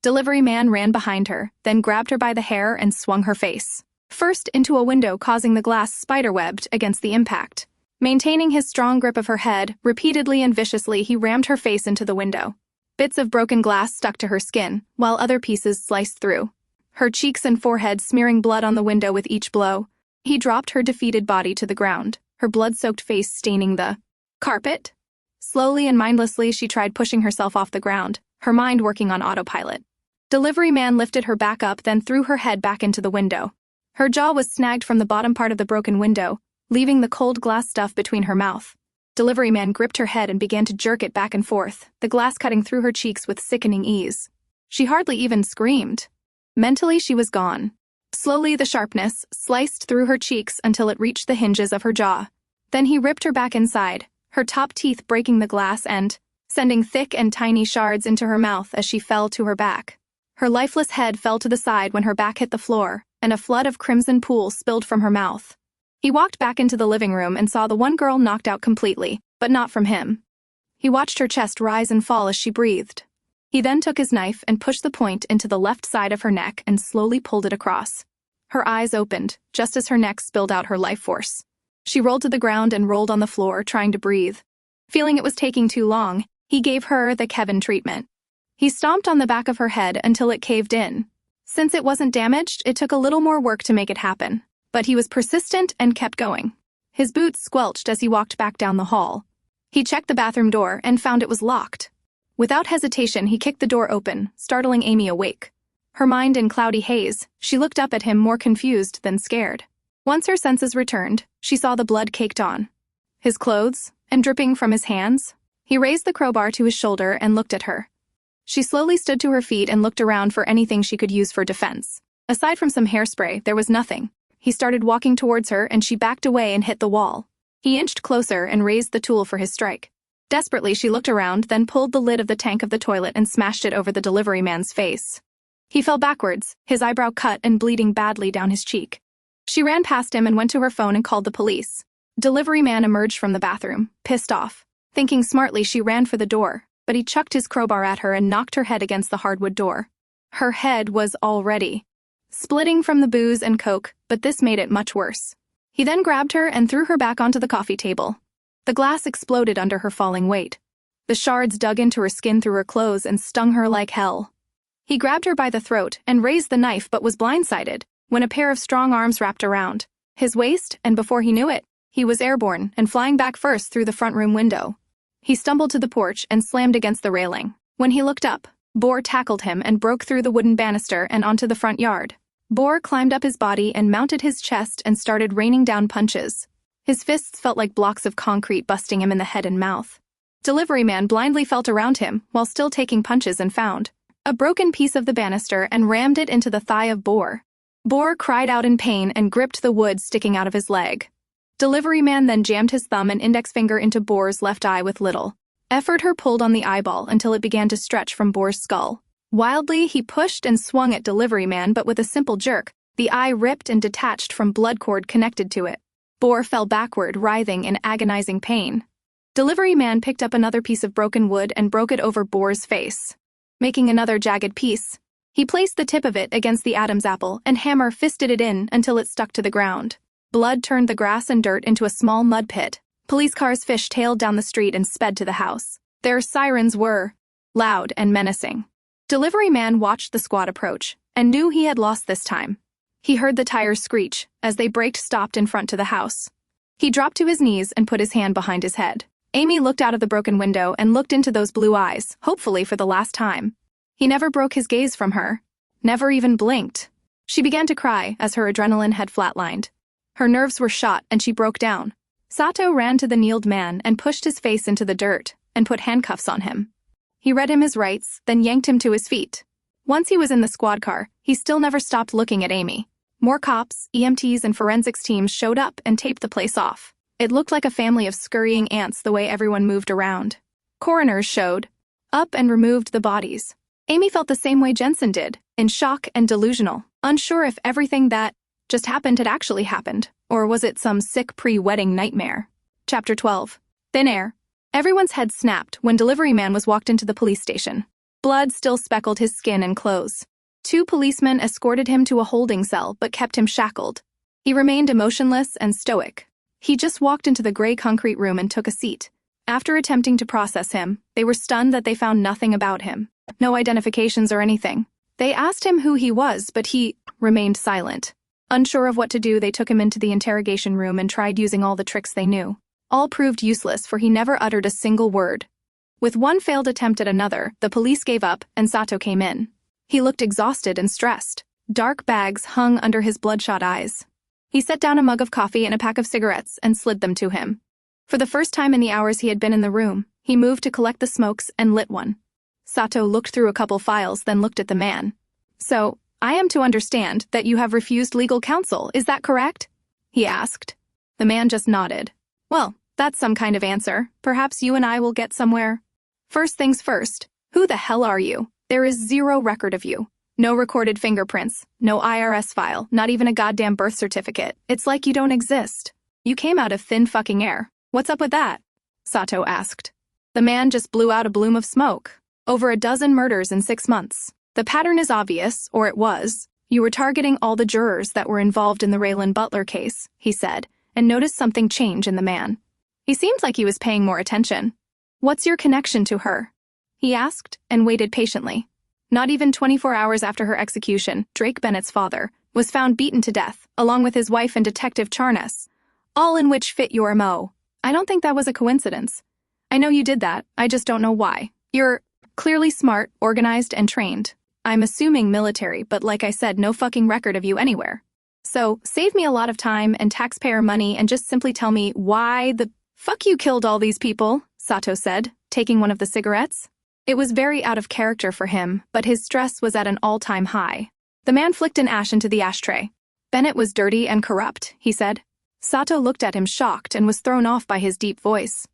Delivery man ran behind her, then grabbed her by the hair and swung her face first into a window, causing the glass spiderwebbed against the impact. Maintaining his strong grip of her head, repeatedly and viciously he rammed her face into the window. Bits of broken glass stuck to her skin, while other pieces sliced through. Her cheeks and forehead smearing blood on the window with each blow. He dropped her defeated body to the ground, her blood-soaked face staining the carpet. Slowly and mindlessly she tried pushing herself off the ground, her mind working on autopilot. Delivery man lifted her back up, then threw her head back into the window. Her jaw was snagged from the bottom part of the broken window, leaving the cold glass stuff between her mouth. Delivery man gripped her head and began to jerk it back and forth, the glass cutting through her cheeks with sickening ease. She hardly even screamed. Mentally, she was gone. Slowly, the sharpness sliced through her cheeks until it reached the hinges of her jaw. Then he ripped her back inside, her top teeth breaking the glass and sending thick and tiny shards into her mouth as she fell to her back. Her lifeless head fell to the side when her back hit the floor, and a flood of crimson pool spilled from her mouth. He walked back into the living room and saw the one girl knocked out completely, but not from him. He watched her chest rise and fall as she breathed. He then took his knife and pushed the point into the left side of her neck and slowly pulled it across. Her eyes opened, just as her neck spilled out her life force. She rolled to the ground and rolled on the floor, trying to breathe. Feeling it was taking too long, he gave her the Kevin treatment. He stomped on the back of her head until it caved in. Since it wasn't damaged, it took a little more work to make it happen. But he was persistent and kept going. His boots squelched as he walked back down the hall. He checked the bathroom door and found it was locked. Without hesitation, he kicked the door open, startling Amy awake. Her mind in cloudy haze, she looked up at him more confused than scared. Once her senses returned, she saw the blood caked on his clothes and dripping from his hands. He raised the crowbar to his shoulder and looked at her. She slowly stood to her feet and looked around for anything she could use for defense. Aside from some hairspray, there was nothing. He started walking towards her and she backed away and hit the wall. He inched closer and raised the tool for his strike. Desperately, she looked around, then pulled the lid of the tank of the toilet and smashed it over the delivery man's face. He fell backwards, his eyebrow cut and bleeding badly down his cheek. She ran past him and went to her phone and called the police. Delivery man emerged from the bathroom, pissed off. Thinking smartly, she ran for the door, but he chucked his crowbar at her and knocked her head against the hardwood door. Her head was already splitting from the booze and coke, but this made it much worse. He then grabbed her and threw her back onto the coffee table. The glass exploded under her falling weight. The shards dug into her skin through her clothes and stung her like hell. He grabbed her by the throat and raised the knife but was blindsided when a pair of strong arms wrapped around his waist, and before he knew it, he was airborne and flying back first through the front room window. He stumbled to the porch and slammed against the railing. When he looked up, Boar tackled him and broke through the wooden banister and onto the front yard. Boar climbed up his body and mounted his chest and started raining down punches. His fists felt like blocks of concrete busting him in the head and mouth. Delivery man blindly felt around him while still taking punches and found a broken piece of the banister and rammed it into the thigh of Boar. Boar cried out in pain and gripped the wood sticking out of his leg. Delivery man then jammed his thumb and index finger into Boar's left eye with little effort. Her pulled on the eyeball until it began to stretch from Boar's skull. Wildly, he pushed and swung at Delivery man, but with a simple jerk, the eye ripped and detached from blood cord connected to it. Boar fell backward, writhing in agonizing pain. Delivery man picked up another piece of broken wood and broke it over Boar's face. Making another jagged piece, He placed the tip of it against the Adam's apple and hammer-fisted it in until it stuck to the ground. Blood turned the grass and dirt into a small mud pit. Police cars fish-tailed down the street and sped to the house. Their sirens were loud and menacing. Delivery man watched the squad approach and knew he had lost this time. He heard the tires screech as they braked stopped in front to the house. He dropped to his knees and put his hand behind his head. Amy looked out of the broken window and looked into those blue eyes, hopefully for the last time. He never broke his gaze from her. Never even blinked. She began to cry as her adrenaline had flatlined. Her nerves were shot and she broke down. Sato ran to the kneeled man and pushed his face into the dirt and put handcuffs on him. He read him his rights, then yanked him to his feet. Once he was in the squad car, he still never stopped looking at Amy. More cops, EMTs, and forensics teams showed up and taped the place off. It looked like a family of scurrying ants the way everyone moved around. Coroners showed up and removed the bodies. Amy felt the same way Jensen did, in shock and delusional, unsure if everything that just happened had actually happened, or was it some sick pre-wedding nightmare. Chapter 12. Thin air. Everyone's head snapped when delivery man was walked into the police station. Blood still speckled his skin and clothes. 2 policemen escorted him to a holding cell but kept him shackled. He remained emotionless and stoic. He just walked into the gray concrete room and took a seat. After attempting to process him, they were stunned that they found nothing about him. No identifications or anything. They asked him who he was, but he remained silent. Unsure of what to do, they took him into the interrogation room and tried using all the tricks they knew. All proved useless, for he never uttered a single word. With one failed attempt at another, the police gave up and Sato came in. He looked exhausted and stressed. Dark bags hung under his bloodshot eyes. He set down a mug of coffee and a pack of cigarettes and slid them to him. For the first time in the hours he had been in the room, he moved to collect the smokes and lit one. Sato looked through a couple files, then looked at the man. "So, I am to understand that you have refused legal counsel, is that correct?" he asked. The man just nodded. "Well, that's some kind of answer. Perhaps you and I will get somewhere. First things first, who the hell are you? There is zero record of you. No recorded fingerprints, no IRS file, not even a goddamn birth certificate. It's like you don't exist. You came out of thin fucking air. What's up with that?" Sato asked. The man just blew out a bloom of smoke. "Over a dozen murders in 6 months. The pattern is obvious, or it was. You were targeting all the jurors that were involved in the Raylan Butler case," he said, and noticed something change in the man. He seemed like he was paying more attention. "What's your connection to her?" he asked, and waited patiently. Not even 24 hours after her execution, Drake Bennett's father was found beaten to death, along with his wife and Detective Charnas, all in which fit your MO. "I don't think that was a coincidence. I know you did that, I just don't know why. You're clearly smart, organized, and trained. I'm assuming military, but like I said, no fucking record of you anywhere. So, save me a lot of time and taxpayer money and just simply tell me why the fuck you killed all these people," Sato said, taking one of the cigarettes. It was very out of character for him, but his stress was at an all-time high. The man flicked an ash into the ashtray. "Bennett was dirty and corrupt," he said. Sato looked at him shocked and was thrown off by his deep voice.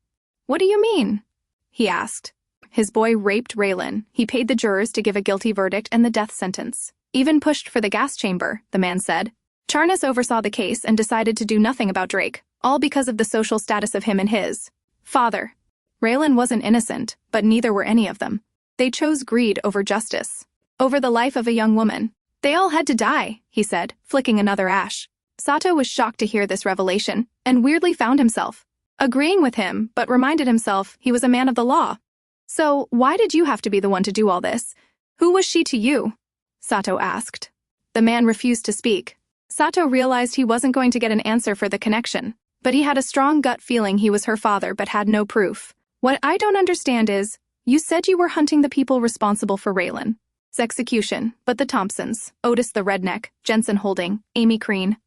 "What do you mean?" he asked. "His boy raped Raylan. He paid the jurors to give a guilty verdict and the death sentence. Even pushed for the gas chamber," the man said. "Charnas oversaw the case and decided to do nothing about Drake, all because of the social status of him and his father. Raylan wasn't innocent, but neither were any of them. They chose greed over justice, over the life of a young woman. They all had to die," he said, flicking another ash. Sato was shocked to hear this revelation, and weirdly found himself agreeing with him, but reminded himself he was a man of the law. "So, why did you have to be the one to do all this? Who was she to you?" Sato asked. The man refused to speak. Sato realized he wasn't going to get an answer for the connection, but he had a strong gut feeling he was her father but had no proof. "What I don't understand is, you said you were hunting the people responsible for Raylan's execution, but the Thompsons, Otis the redneck, Jensen Holding, Amy Crean,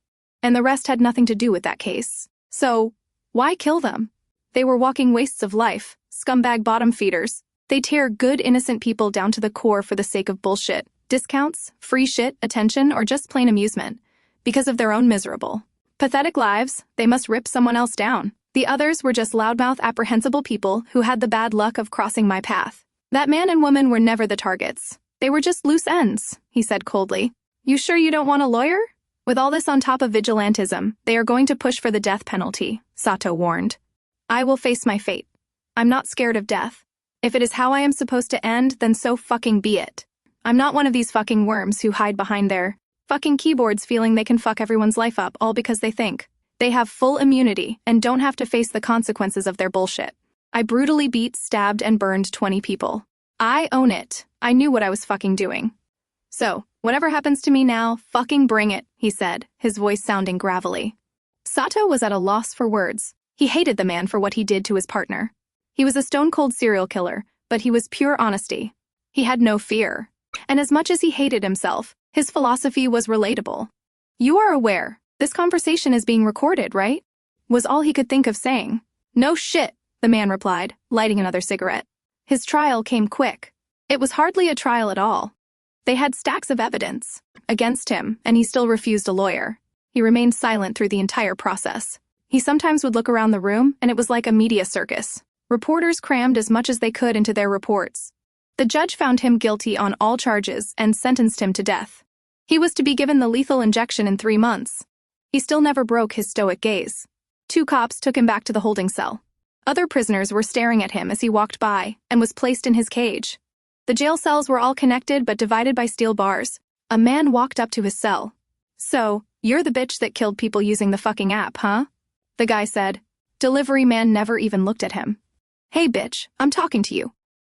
and the rest had nothing to do with that case. So, why kill them? They were walking wastes of life, scumbag bottom feeders. They tear good innocent people down to the core for the sake of bullshit, discounts, free shit, attention, or just plain amusement. Because of their own miserable, pathetic lives, they must rip someone else down. The others were just loudmouth, apprehensible people who had the bad luck of crossing my path. That man and woman were never the targets. They were just loose ends," he said coldly. "You sure you don't want a lawyer?" "With all this on top of vigilantism, they are going to push for the death penalty," Sato warned. "I will face my fate. I'm not scared of death. If it is how I am supposed to end, then so fucking be it. I'm not one of these fucking worms who hide behind their fucking keyboards feeling they can fuck everyone's life up all because they think they have full immunity and don't have to face the consequences of their bullshit. I brutally beat, stabbed, and burned 20 people. I own it. I knew what I was fucking doing. So, whatever happens to me now, fucking bring it, he said, his voice sounding gravelly. Sato was at a loss for words. He hated the man for what he did to his partner. He was a stone-cold serial killer, but he was pure honesty. He had no fear. And as much as he hated himself, his philosophy was relatable. You are aware, this conversation is being recorded, right? Was all he could think of saying. No shit, the man replied, lighting another cigarette. His trial came quick. It was hardly a trial at all. They had stacks of evidence against him, and he still refused a lawyer. He remained silent through the entire process. He sometimes would look around the room, and it was like a media circus. Reporters crammed as much as they could into their reports. The judge found him guilty on all charges and sentenced him to death. He was to be given the lethal injection in 3 months. He still never broke his stoic gaze. 2 cops took him back to the holding cell. Other prisoners were staring at him as he walked by and was placed in his cage. The jail cells were all connected but divided by steel bars. A man walked up to his cell. So, you're the bitch that killed people using the fucking app, huh? The guy said. Delivery man never even looked at him. Hey bitch, I'm talking to you.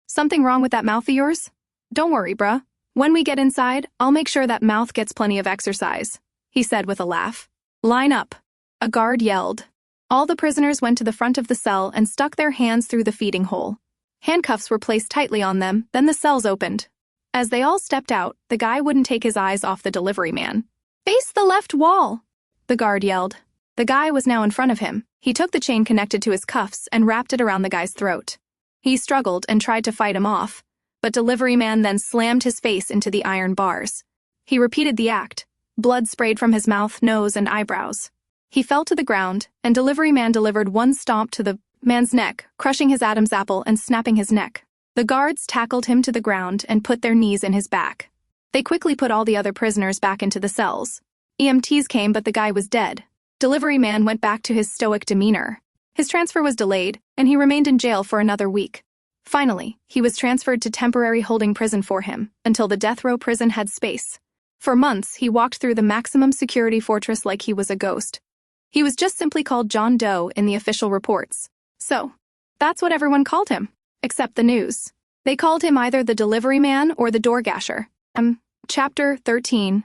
Something wrong with that mouth of yours? Don't worry, bruh. When we get inside, I'll make sure that mouth gets plenty of exercise, he said with a laugh. Line up. A guard yelled. All the prisoners went to the front of the cell and stuck their hands through the feeding hole. Handcuffs were placed tightly on them, then the cells opened. As they all stepped out, the guy wouldn't take his eyes off the delivery man. Face the left wall, the guard yelled. The guy was now in front of him. He took the chain connected to his cuffs and wrapped it around the guy's throat. He struggled and tried to fight him off, but delivery man then slammed his face into the iron bars. He repeated the act. Blood sprayed from his mouth, nose, and eyebrows. He fell to the ground, and delivery man delivered one stomp to the man's neck, crushing his Adam's apple and snapping his neck. The guards tackled him to the ground and put their knees in his back. They quickly put all the other prisoners back into the cells. EMTs came, but the guy was dead. Delivery man went back to his stoic demeanor. His transfer was delayed, and he remained in jail for another week. Finally, he was transferred to temporary holding prison for him, until the death row prison had space. For months, he walked through the maximum security fortress like he was a ghost. He was just simply called John Doe in the official reports. So, that's what everyone called him, except the news. They called him either the delivery man or the door gasher. Chapter 13.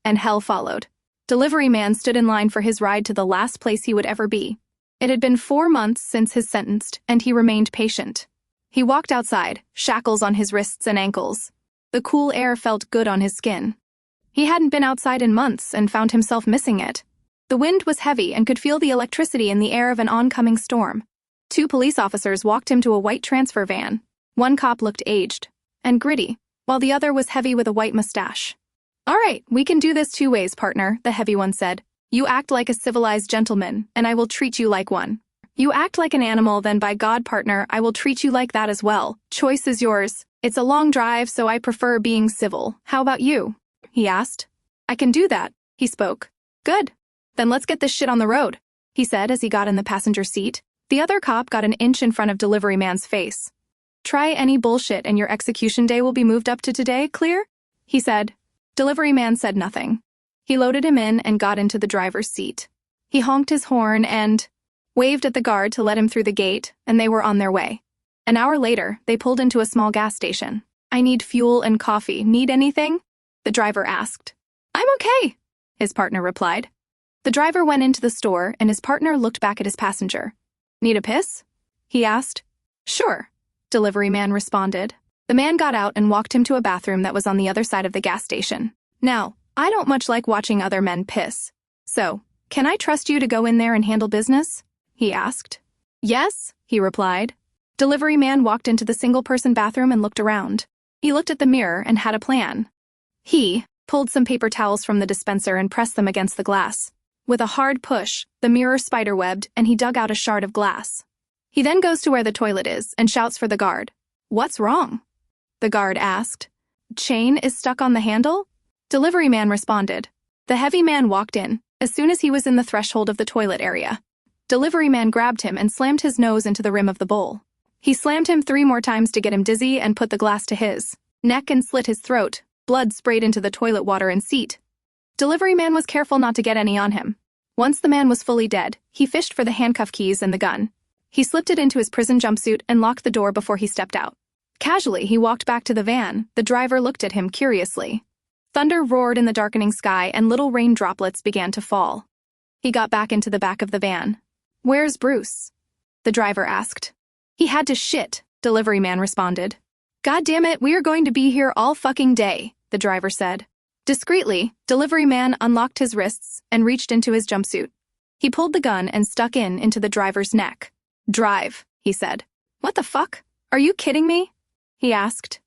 And hell followed. Delivery man stood in line for his ride to the last place he would ever be. It had been 4 months since his sentence, and he remained patient. He walked outside, shackles on his wrists and ankles. The cool air felt good on his skin. He hadn't been outside in months and found himself missing it. The wind was heavy and could feel the electricity in the air of an oncoming storm. 2 police officers walked him to a white transfer van. One cop looked aged and gritty, while the other was heavy with a white mustache. All right, we can do this 2 ways, partner, the heavy one said. You act like a civilized gentleman, and I will treat you like one. You act like an animal, then by God, partner, I will treat you like that as well. Choice is yours. It's a long drive, so I prefer being civil. How about you? He asked. I can do that, he spoke. Good. Then let's get this shit on the road, he said as he got in the passenger seat. The other cop got an inch in front of delivery man's face. Try any bullshit and your execution day will be moved up to today, clear? He said. Delivery man said nothing. He loaded him in and got into the driver's seat. He honked his horn and waved at the guard to let him through the gate, and they were on their way. An hour later, they pulled into a small gas station. I need fuel and coffee. Need anything? The driver asked. I'm okay, his partner replied. The driver went into the store, and his partner looked back at his passenger. Need a piss? He asked. Sure, delivery man responded. The man got out and walked him to a bathroom that was on the other side of the gas station. Now, I don't much like watching other men piss. So, can I trust you to go in there and handle business? He asked. Yes, he replied. Delivery man walked into the single-person bathroom and looked around. He looked at the mirror and had a plan. He pulled some paper towels from the dispenser and pressed them against the glass. With a hard push, the mirror spiderwebbed and he dug out a shard of glass. He then goes to where the toilet is and shouts for the guard. What's wrong? The guard asked. Chain is stuck on the handle? Delivery man responded. The heavy man walked in, as soon as he was in the threshold of the toilet area. Delivery man grabbed him and slammed his nose into the rim of the bowl. He slammed him 3 more times to get him dizzy and put the glass to his neck and slit his throat, Blood sprayed into the toilet water and seat. Delivery man was careful not to get any on him. Once the man was fully dead, he fished for the handcuff keys and the gun. He slipped it into his prison jumpsuit and locked the door before he stepped out. Casually, he walked back to the van. The driver looked at him curiously. Thunder roared in the darkening sky and little rain droplets began to fall. He got back into the back of the van. "Where's Bruce?" the driver asked. "He had to shit," delivery man responded. "God damn it, we are going to be here all fucking day," the driver said. Discreetly, delivery man unlocked his wrists and reached into his jumpsuit. He pulled the gun and stuck into the driver's neck. "Drive," he said. "What the fuck? Are you kidding me?" he asked.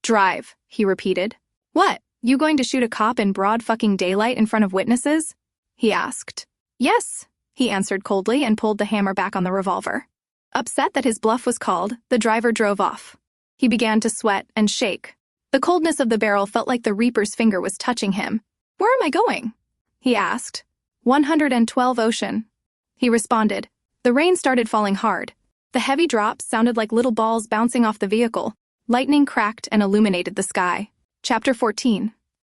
"Drive," he repeated. "What? You going to shoot a cop in broad fucking daylight in front of witnesses?" he asked. "Yes," he answered coldly and pulled the hammer back on the revolver. Upset that his bluff was called, the driver drove off. He began to sweat and shake. The coldness of the barrel felt like the Reaper's finger was touching him. "Where am I going?" he asked. 112 Ocean. He responded. The rain started falling hard. The heavy drops sounded like little balls bouncing off the vehicle. Lightning cracked and illuminated the sky. Chapter 14.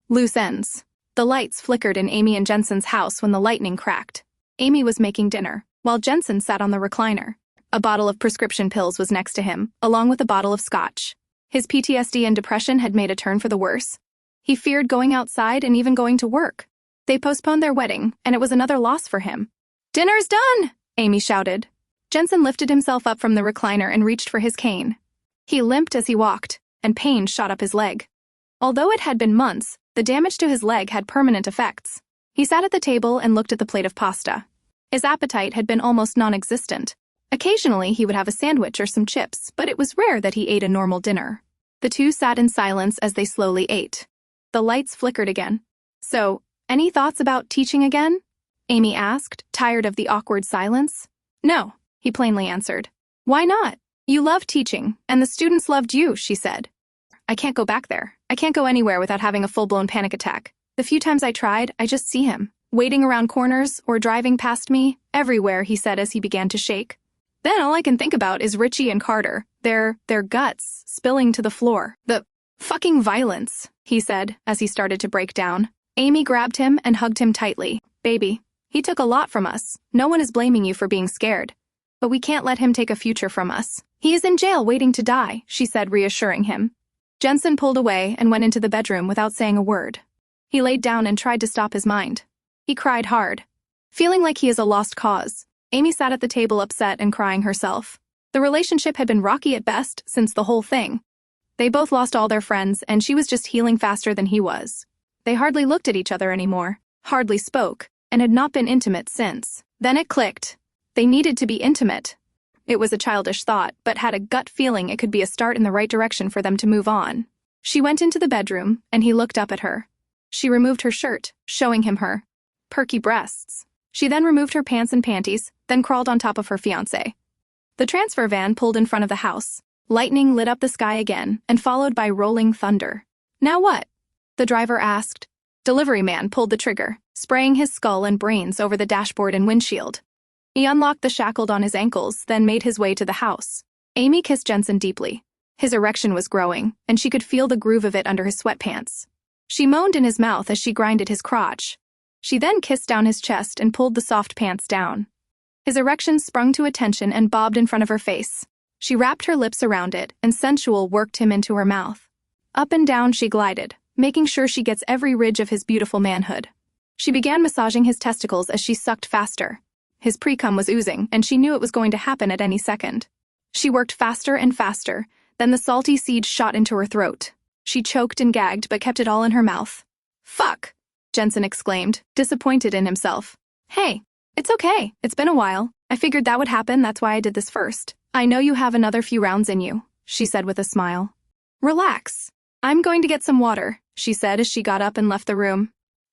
Loose ends. The lights flickered in Amy and Jensen's house when the lightning cracked. Amy was making dinner, while Jensen sat on the recliner. A bottle of prescription pills was next to him, along with a bottle of scotch. His PTSD and depression had made a turn for the worse. He feared going outside and even going to work. They postponed their wedding, and it was another loss for him. "Dinner's done!" Amy shouted. Jensen lifted himself up from the recliner and reached for his cane. He limped as he walked, and pain shot up his leg. Although it had been months, the damage to his leg had permanent effects. He sat at the table and looked at the plate of pasta. His appetite had been almost non-existent. Occasionally, he would have a sandwich or some chips, but it was rare that he ate a normal dinner. The two sat in silence as they slowly ate. The lights flickered again. "So, any thoughts about teaching again?" Amy asked, tired of the awkward silence. "No," he plainly answered. "Why not? You love teaching, and the students loved you," she said. "I can't go back there. I can't go anywhere without having a full-blown panic attack. The few times I tried, I just see him, waiting around corners or driving past me, everywhere," he said as he began to shake. "Then all I can think about is Richie and Carter, their guts spilling to the floor. The fucking violence," he said as he started to break down. Amy grabbed him and hugged him tightly. "Baby, he took a lot from us. No one is blaming you for being scared. But we can't let him take a future from us. He is in jail waiting to die," she said, reassuring him. Jensen pulled away and went into the bedroom without saying a word. He laid down and tried to stop his mind. He cried hard. Feeling like he is a lost cause, Amy sat at the table upset and crying herself. The relationship had been rocky at best since the whole thing. They both lost all their friends, and she was just healing faster than he was. They hardly looked at each other anymore, hardly spoke, and had not been intimate since. Then it clicked. They needed to be intimate. It was a childish thought, but had a gut feeling it could be a start in the right direction for them to move on. She went into the bedroom, and he looked up at her. She removed her shirt, showing him her perky breasts. She then removed her pants and panties, then crawled on top of her fiancé. The transfer van pulled in front of the house. Lightning lit up the sky again, and followed by rolling thunder. "Now what?" the driver asked. Delivery man pulled the trigger, spraying his skull and brains over the dashboard and windshield. He unlocked the shackled on his ankles, then made his way to the house. Amy kissed Jensen deeply. His erection was growing, and she could feel the groove of it under his sweatpants. She moaned in his mouth as she grinded his crotch. She then kissed down his chest and pulled the soft pants down. His erection sprung to attention and bobbed in front of her face. She wrapped her lips around it, and sensual worked him into her mouth. Up and down she glided, making sure she gets every ridge of his beautiful manhood. She began massaging his testicles as she sucked faster. His pre-cum was oozing, and she knew it was going to happen at any second. She worked faster and faster, then the salty seed shot into her throat. She choked and gagged, but kept it all in her mouth. "Fuck!" Jensen exclaimed, disappointed in himself. "Hey, it's okay. It's been a while. I figured that would happen, that's why I did this first. I know you have another few rounds in you," she said with a smile. "Relax. I'm going to get some water," she said as she got up and left the room.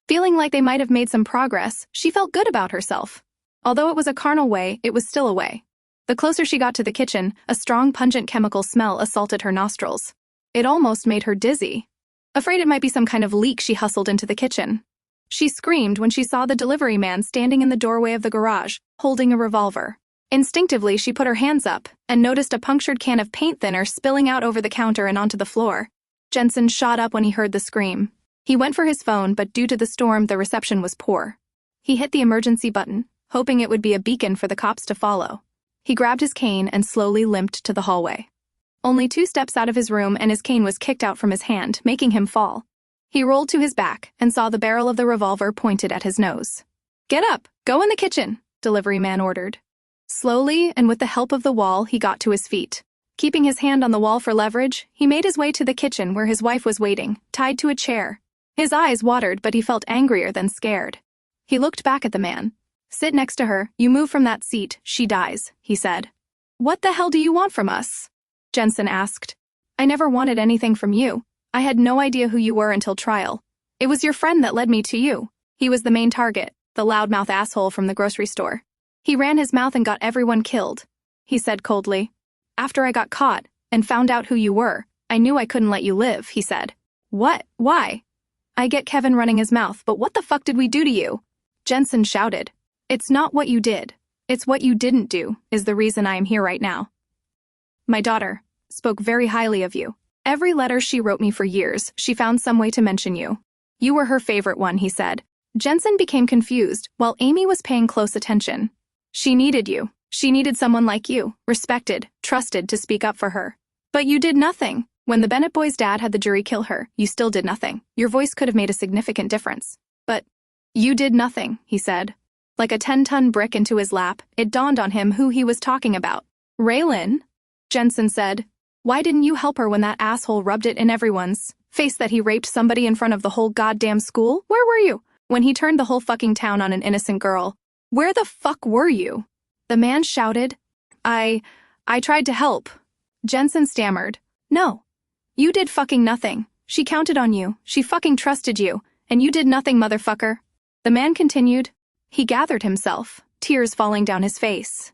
Feeling like they might have made some progress, she felt good about herself. Although it was a carnal way, it was still a way. The closer she got to the kitchen, a strong, pungent chemical smell assaulted her nostrils. It almost made her dizzy. Afraid it might be some kind of leak, she hustled into the kitchen. She screamed when she saw the delivery man standing in the doorway of the garage, holding a revolver. Instinctively, she put her hands up and noticed a punctured can of paint thinner spilling out over the counter and onto the floor. Jensen shot up when he heard the scream. He went for his phone, but due to the storm, the reception was poor. He hit the emergency button, hoping it would be a beacon for the cops to follow. He grabbed his cane and slowly limped to the hallway. Only 2 steps out of his room and his cane was kicked out from his hand, making him fall. He rolled to his back and saw the barrel of the revolver pointed at his nose. "Get up! Go in the kitchen!" delivery man ordered. Slowly, and with the help of the wall, he got to his feet. Keeping his hand on the wall for leverage, he made his way to the kitchen where his wife was waiting, tied to a chair. His eyes watered, but he felt angrier than scared. He looked back at the man. "Sit next to her. You move from that seat, she dies," he said. "What the hell do you want from us?" Jensen asked. "I never wanted anything from you. I had no idea who you were until trial. It was your friend that led me to you. He was the main target, the loudmouth asshole from the grocery store. He ran his mouth and got everyone killed," he said coldly. "After I got caught and found out who you were, I knew I couldn't let you live," he said. "What? Why?" "I get Kevin running his mouth, but what the fuck did we do to you?" Jensen shouted. "It's not what you did. It's what you didn't do is the reason I am here right now. My daughter spoke very highly of you. Every letter she wrote me for years, she found some way to mention you. You were her favorite one," he said. Jensen became confused, while Amy was paying close attention. "She needed you. She needed someone like you, respected, trusted, to speak up for her. But you did nothing. When the Bennett boys' dad had the jury kill her, you still did nothing. Your voice could have made a significant difference. But you did nothing," he said. Like a 10-ton brick into his lap, it dawned on him who he was talking about. "Raylan?" Jensen said. "Why didn't you help her when that asshole rubbed it in everyone's face that he raped somebody in front of the whole goddamn school? Where were you when he turned the whole fucking town on an innocent girl? Where the fuck were you?" The man shouted. I tried to help." Jensen stammered. "No. You did fucking nothing. She counted on you. She fucking trusted you. And you did nothing, motherfucker." The man continued. He gathered himself, tears falling down his face.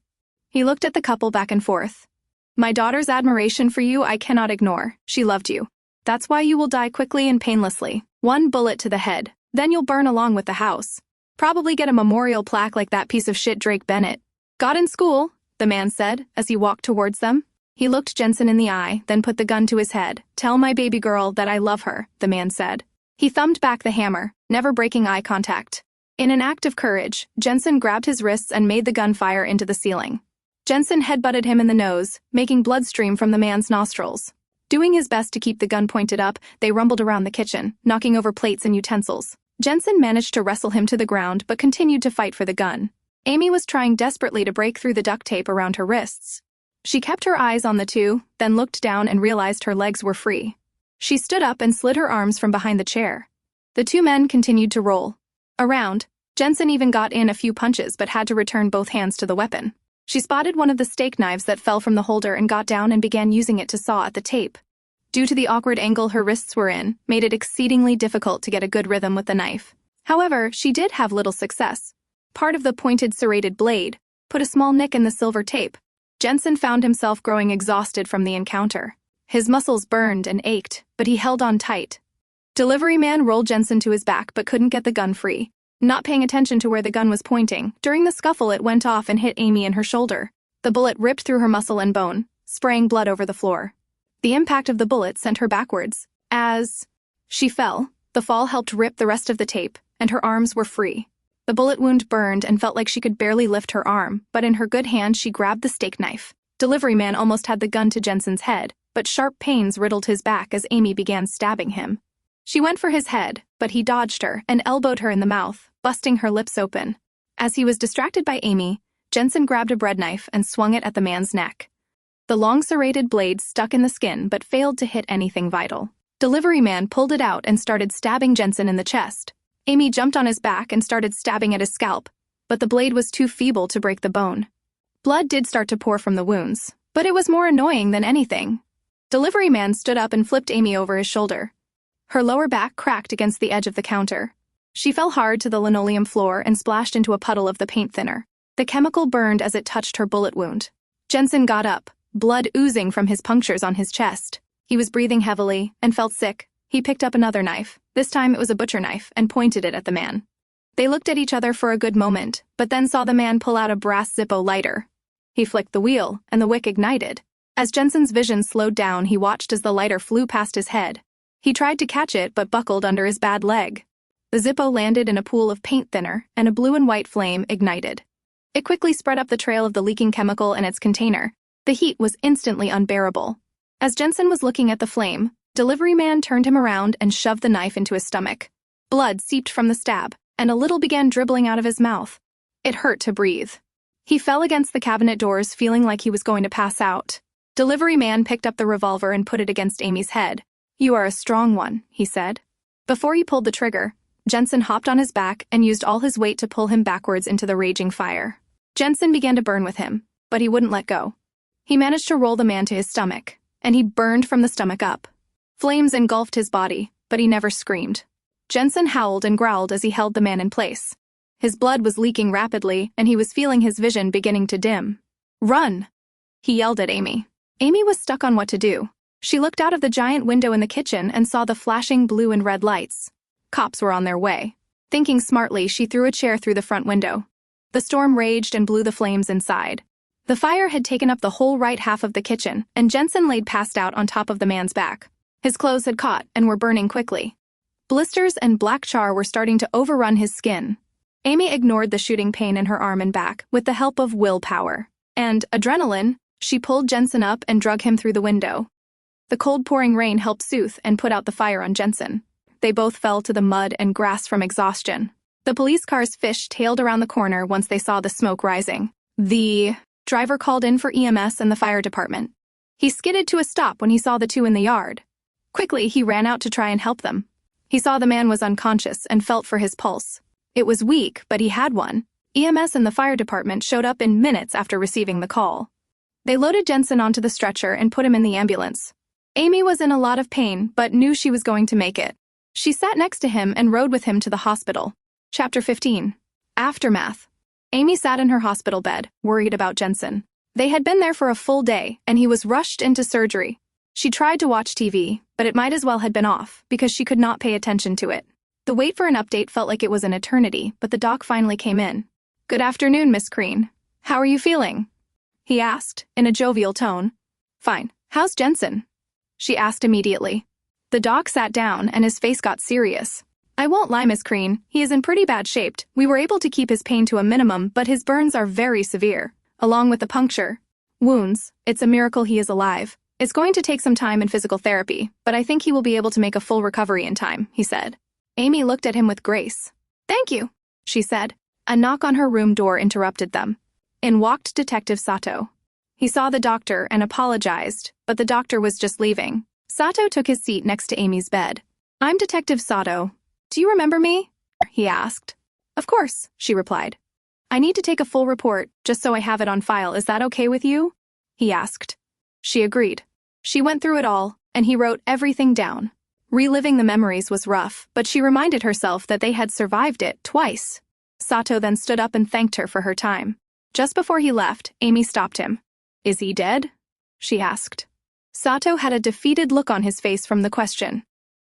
He looked at the couple back and forth. "My daughter's admiration for you I cannot ignore. She loved you. That's why you will die quickly and painlessly. 1 bullet to the head. Then you'll burn along with the house. Probably get a memorial plaque like that piece of shit Drake Bennett. Got in school," the man said, as he walked towards them. He looked Jensen in the eye, then put the gun to his head. "Tell my baby girl that I love her," the man said. He thumbed back the hammer, never breaking eye contact. In an act of courage, Jensen grabbed his wrists and made the gun fire into the ceiling. Jensen headbutted him in the nose, making blood stream from the man's nostrils. Doing his best to keep the gun pointed up, they rumbled around the kitchen, knocking over plates and utensils. Jensen managed to wrestle him to the ground but continued to fight for the gun. Amy was trying desperately to break through the duct tape around her wrists. She kept her eyes on the two, then looked down and realized her legs were free. She stood up and slid her arms from behind the chair. The 2 men continued to roll around. Jensen even got in a few punches but had to return both hands to the weapon. She spotted one of the steak knives that fell from the holder and got down and began using it to saw at the tape. Due to the awkward angle her wrists were in, made it exceedingly difficult to get a good rhythm with the knife. However, she did have little success. Part of the pointed serrated blade put a small nick in the silver tape. Jensen found himself growing exhausted from the encounter. His muscles burned and ached, but he held on tight. Delivery man rolled Jensen to his back but couldn't get the gun free. Not paying attention to where the gun was pointing, during the scuffle it went off and hit Amy in her shoulder. The bullet ripped through her muscle and bone, spraying blood over the floor. The impact of the bullet sent her backwards. As she fell, the fall helped rip the rest of the tape, and her arms were free. The bullet wound burned and felt like she could barely lift her arm, but in her good hand she grabbed the steak knife. Delivery man almost had the gun to Jensen's head, but sharp pains riddled his back as Amy began stabbing him. She went for his head, but he dodged her and elbowed her in the mouth, busting her lips open. As he was distracted by Amy, Jensen grabbed a bread knife and swung it at the man's neck. The long serrated blade stuck in the skin but failed to hit anything vital. Delivery man pulled it out and started stabbing Jensen in the chest. Amy jumped on his back and started stabbing at his scalp, but the blade was too feeble to break the bone. Blood did start to pour from the wounds, but it was more annoying than anything. Delivery man stood up and flipped Amy over his shoulder. Her lower back cracked against the edge of the counter. She fell hard to the linoleum floor and splashed into a puddle of the paint thinner. The chemical burned as it touched her bullet wound. Jensen got up, blood oozing from his punctures on his chest. He was breathing heavily and felt sick. He picked up another knife. This time it was a butcher knife and pointed it at the man. They looked at each other for a good moment, but then saw the man pull out a brass Zippo lighter. He flicked the wheel, and the wick ignited. As Jensen's vision slowed down, he watched as the lighter flew past his head. He tried to catch it but buckled under his bad leg. The Zippo landed in a pool of paint thinner, and a blue and white flame ignited. It quickly spread up the trail of the leaking chemical in its container. The heat was instantly unbearable. As Jensen was looking at the flame, delivery man turned him around and shoved the knife into his stomach. Blood seeped from the stab, and a little began dribbling out of his mouth. It hurt to breathe. He fell against the cabinet doors, feeling like he was going to pass out. Delivery man picked up the revolver and put it against Amy's head. "You are a strong one," he said. Before he pulled the trigger, Jensen hopped on his back and used all his weight to pull him backwards into the raging fire. Jensen began to burn with him, but he wouldn't let go. He managed to roll the man to his stomach, and he burned from the stomach up. Flames engulfed his body, but he never screamed. Jensen howled and growled as he held the man in place. His blood was leaking rapidly, and he was feeling his vision beginning to dim. "Run!" he yelled at Amy. Amy was stuck on what to do. She looked out of the giant window in the kitchen and saw the flashing blue and red lights. Cops were on their way. Thinking smartly, she threw a chair through the front window. The storm raged and blew the flames inside. The fire had taken up the whole right half of the kitchen, and Jensen laid passed out on top of the man's back. His clothes had caught and were burning quickly. Blisters and black char were starting to overrun his skin. Amy ignored the shooting pain in her arm and back with the help of willpower. And adrenaline, she pulled Jensen up and drug him through the window. The cold pouring rain helped soothe and put out the fire on Jensen. They both fell to the mud and grass from exhaustion. The police cars fish-tailed around the corner once they saw the smoke rising. The driver called in for EMS and the fire department. He skidded to a stop when he saw the two in the yard. Quickly, he ran out to try and help them. He saw the man was unconscious and felt for his pulse. It was weak, but he had one. EMS and the fire department showed up in minutes after receiving the call. They loaded Jensen onto the stretcher and put him in the ambulance. Amy was in a lot of pain, but knew she was going to make it. She sat next to him and rode with him to the hospital. Chapter 15. Aftermath. Amy sat in her hospital bed, worried about Jensen. They had been there for a full day, and he was rushed into surgery. She tried to watch TV, but it might as well had been off, because she could not pay attention to it. The wait for an update felt like it was an eternity, but the doc finally came in. "Good afternoon, Miss Crean. How are you feeling?" he asked, in a jovial tone. "Fine. How's Jensen?" she asked immediately. The doc sat down, and his face got serious. "I won't lie, Miss Crean, he is in pretty bad shape. We were able to keep his pain to a minimum, but his burns are very severe, along with the puncture wounds. It's a miracle he is alive. It's going to take some time and physical therapy, but I think he will be able to make a full recovery in time," he said. Amy looked at him with grace. "Thank you," she said. A knock on her room door interrupted them. In walked Detective Sato. He saw the doctor and apologized, but the doctor was just leaving. Sato took his seat next to Amy's bed. "I'm Detective Sato. Do you remember me?" he asked. "Of course," she replied. "I need to take a full report, just so I have it on file. Is that okay with you?" he asked. She agreed. She went through it all, and he wrote everything down. Reliving the memories was rough, but she reminded herself that they had survived it twice. Sato then stood up and thanked her for her time. Just before he left, Amy stopped him. "Is he dead?" she asked. Sato had a defeated look on his face from the question.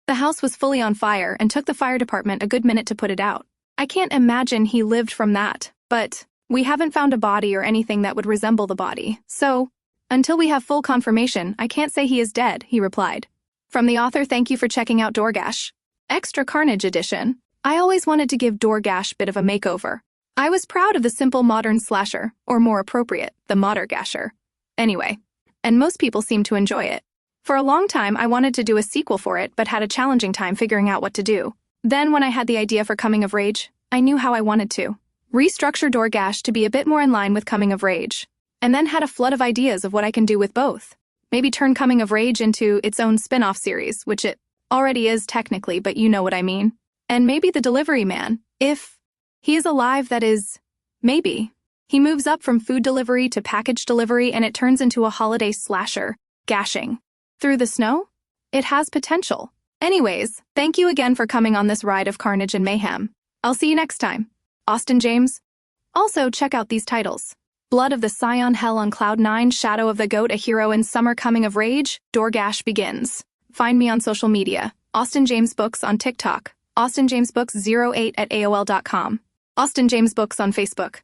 The house was fully on fire and took the fire department a good minute to put it out. "I can't imagine he lived from that, but we haven't found a body or anything that would resemble the body, so until we have full confirmation, I can't say he is dead," he replied. From the author, thank you for checking out Gash. Extra Carnage Edition. I always wanted to give Gash a bit of a makeover. I was proud of the simple modern slasher, or more appropriate, the modern gasher. Anyway, and most people seem to enjoy it. For a long time, I wanted to do a sequel for it, but had a challenging time figuring out what to do. Then, when I had the idea for Coming of Rage, I knew how I wanted to restructure Gash to be a bit more in line with Coming of Rage, and then had a flood of ideas of what I can do with both. Maybe turn Coming of Rage into its own spin-off series, which it already is technically, but you know what I mean. And maybe the delivery man, if he is alive, that is, maybe. He moves up from food delivery to package delivery, and it turns into a holiday slasher, gashing. Through the snow? It has potential. Anyways, thank you again for coming on this ride of carnage and mayhem. I'll see you next time. Austin James. Also, check out these titles. Blood of the Scion, Hell on Cloud 9, Shadow of the Goat, A Hero in Summer, Coming of Rage, Gash Begins. Find me on social media. Austin James Books on TikTok. Austin James Books 08 at AOL.com. Austin James Books on Facebook.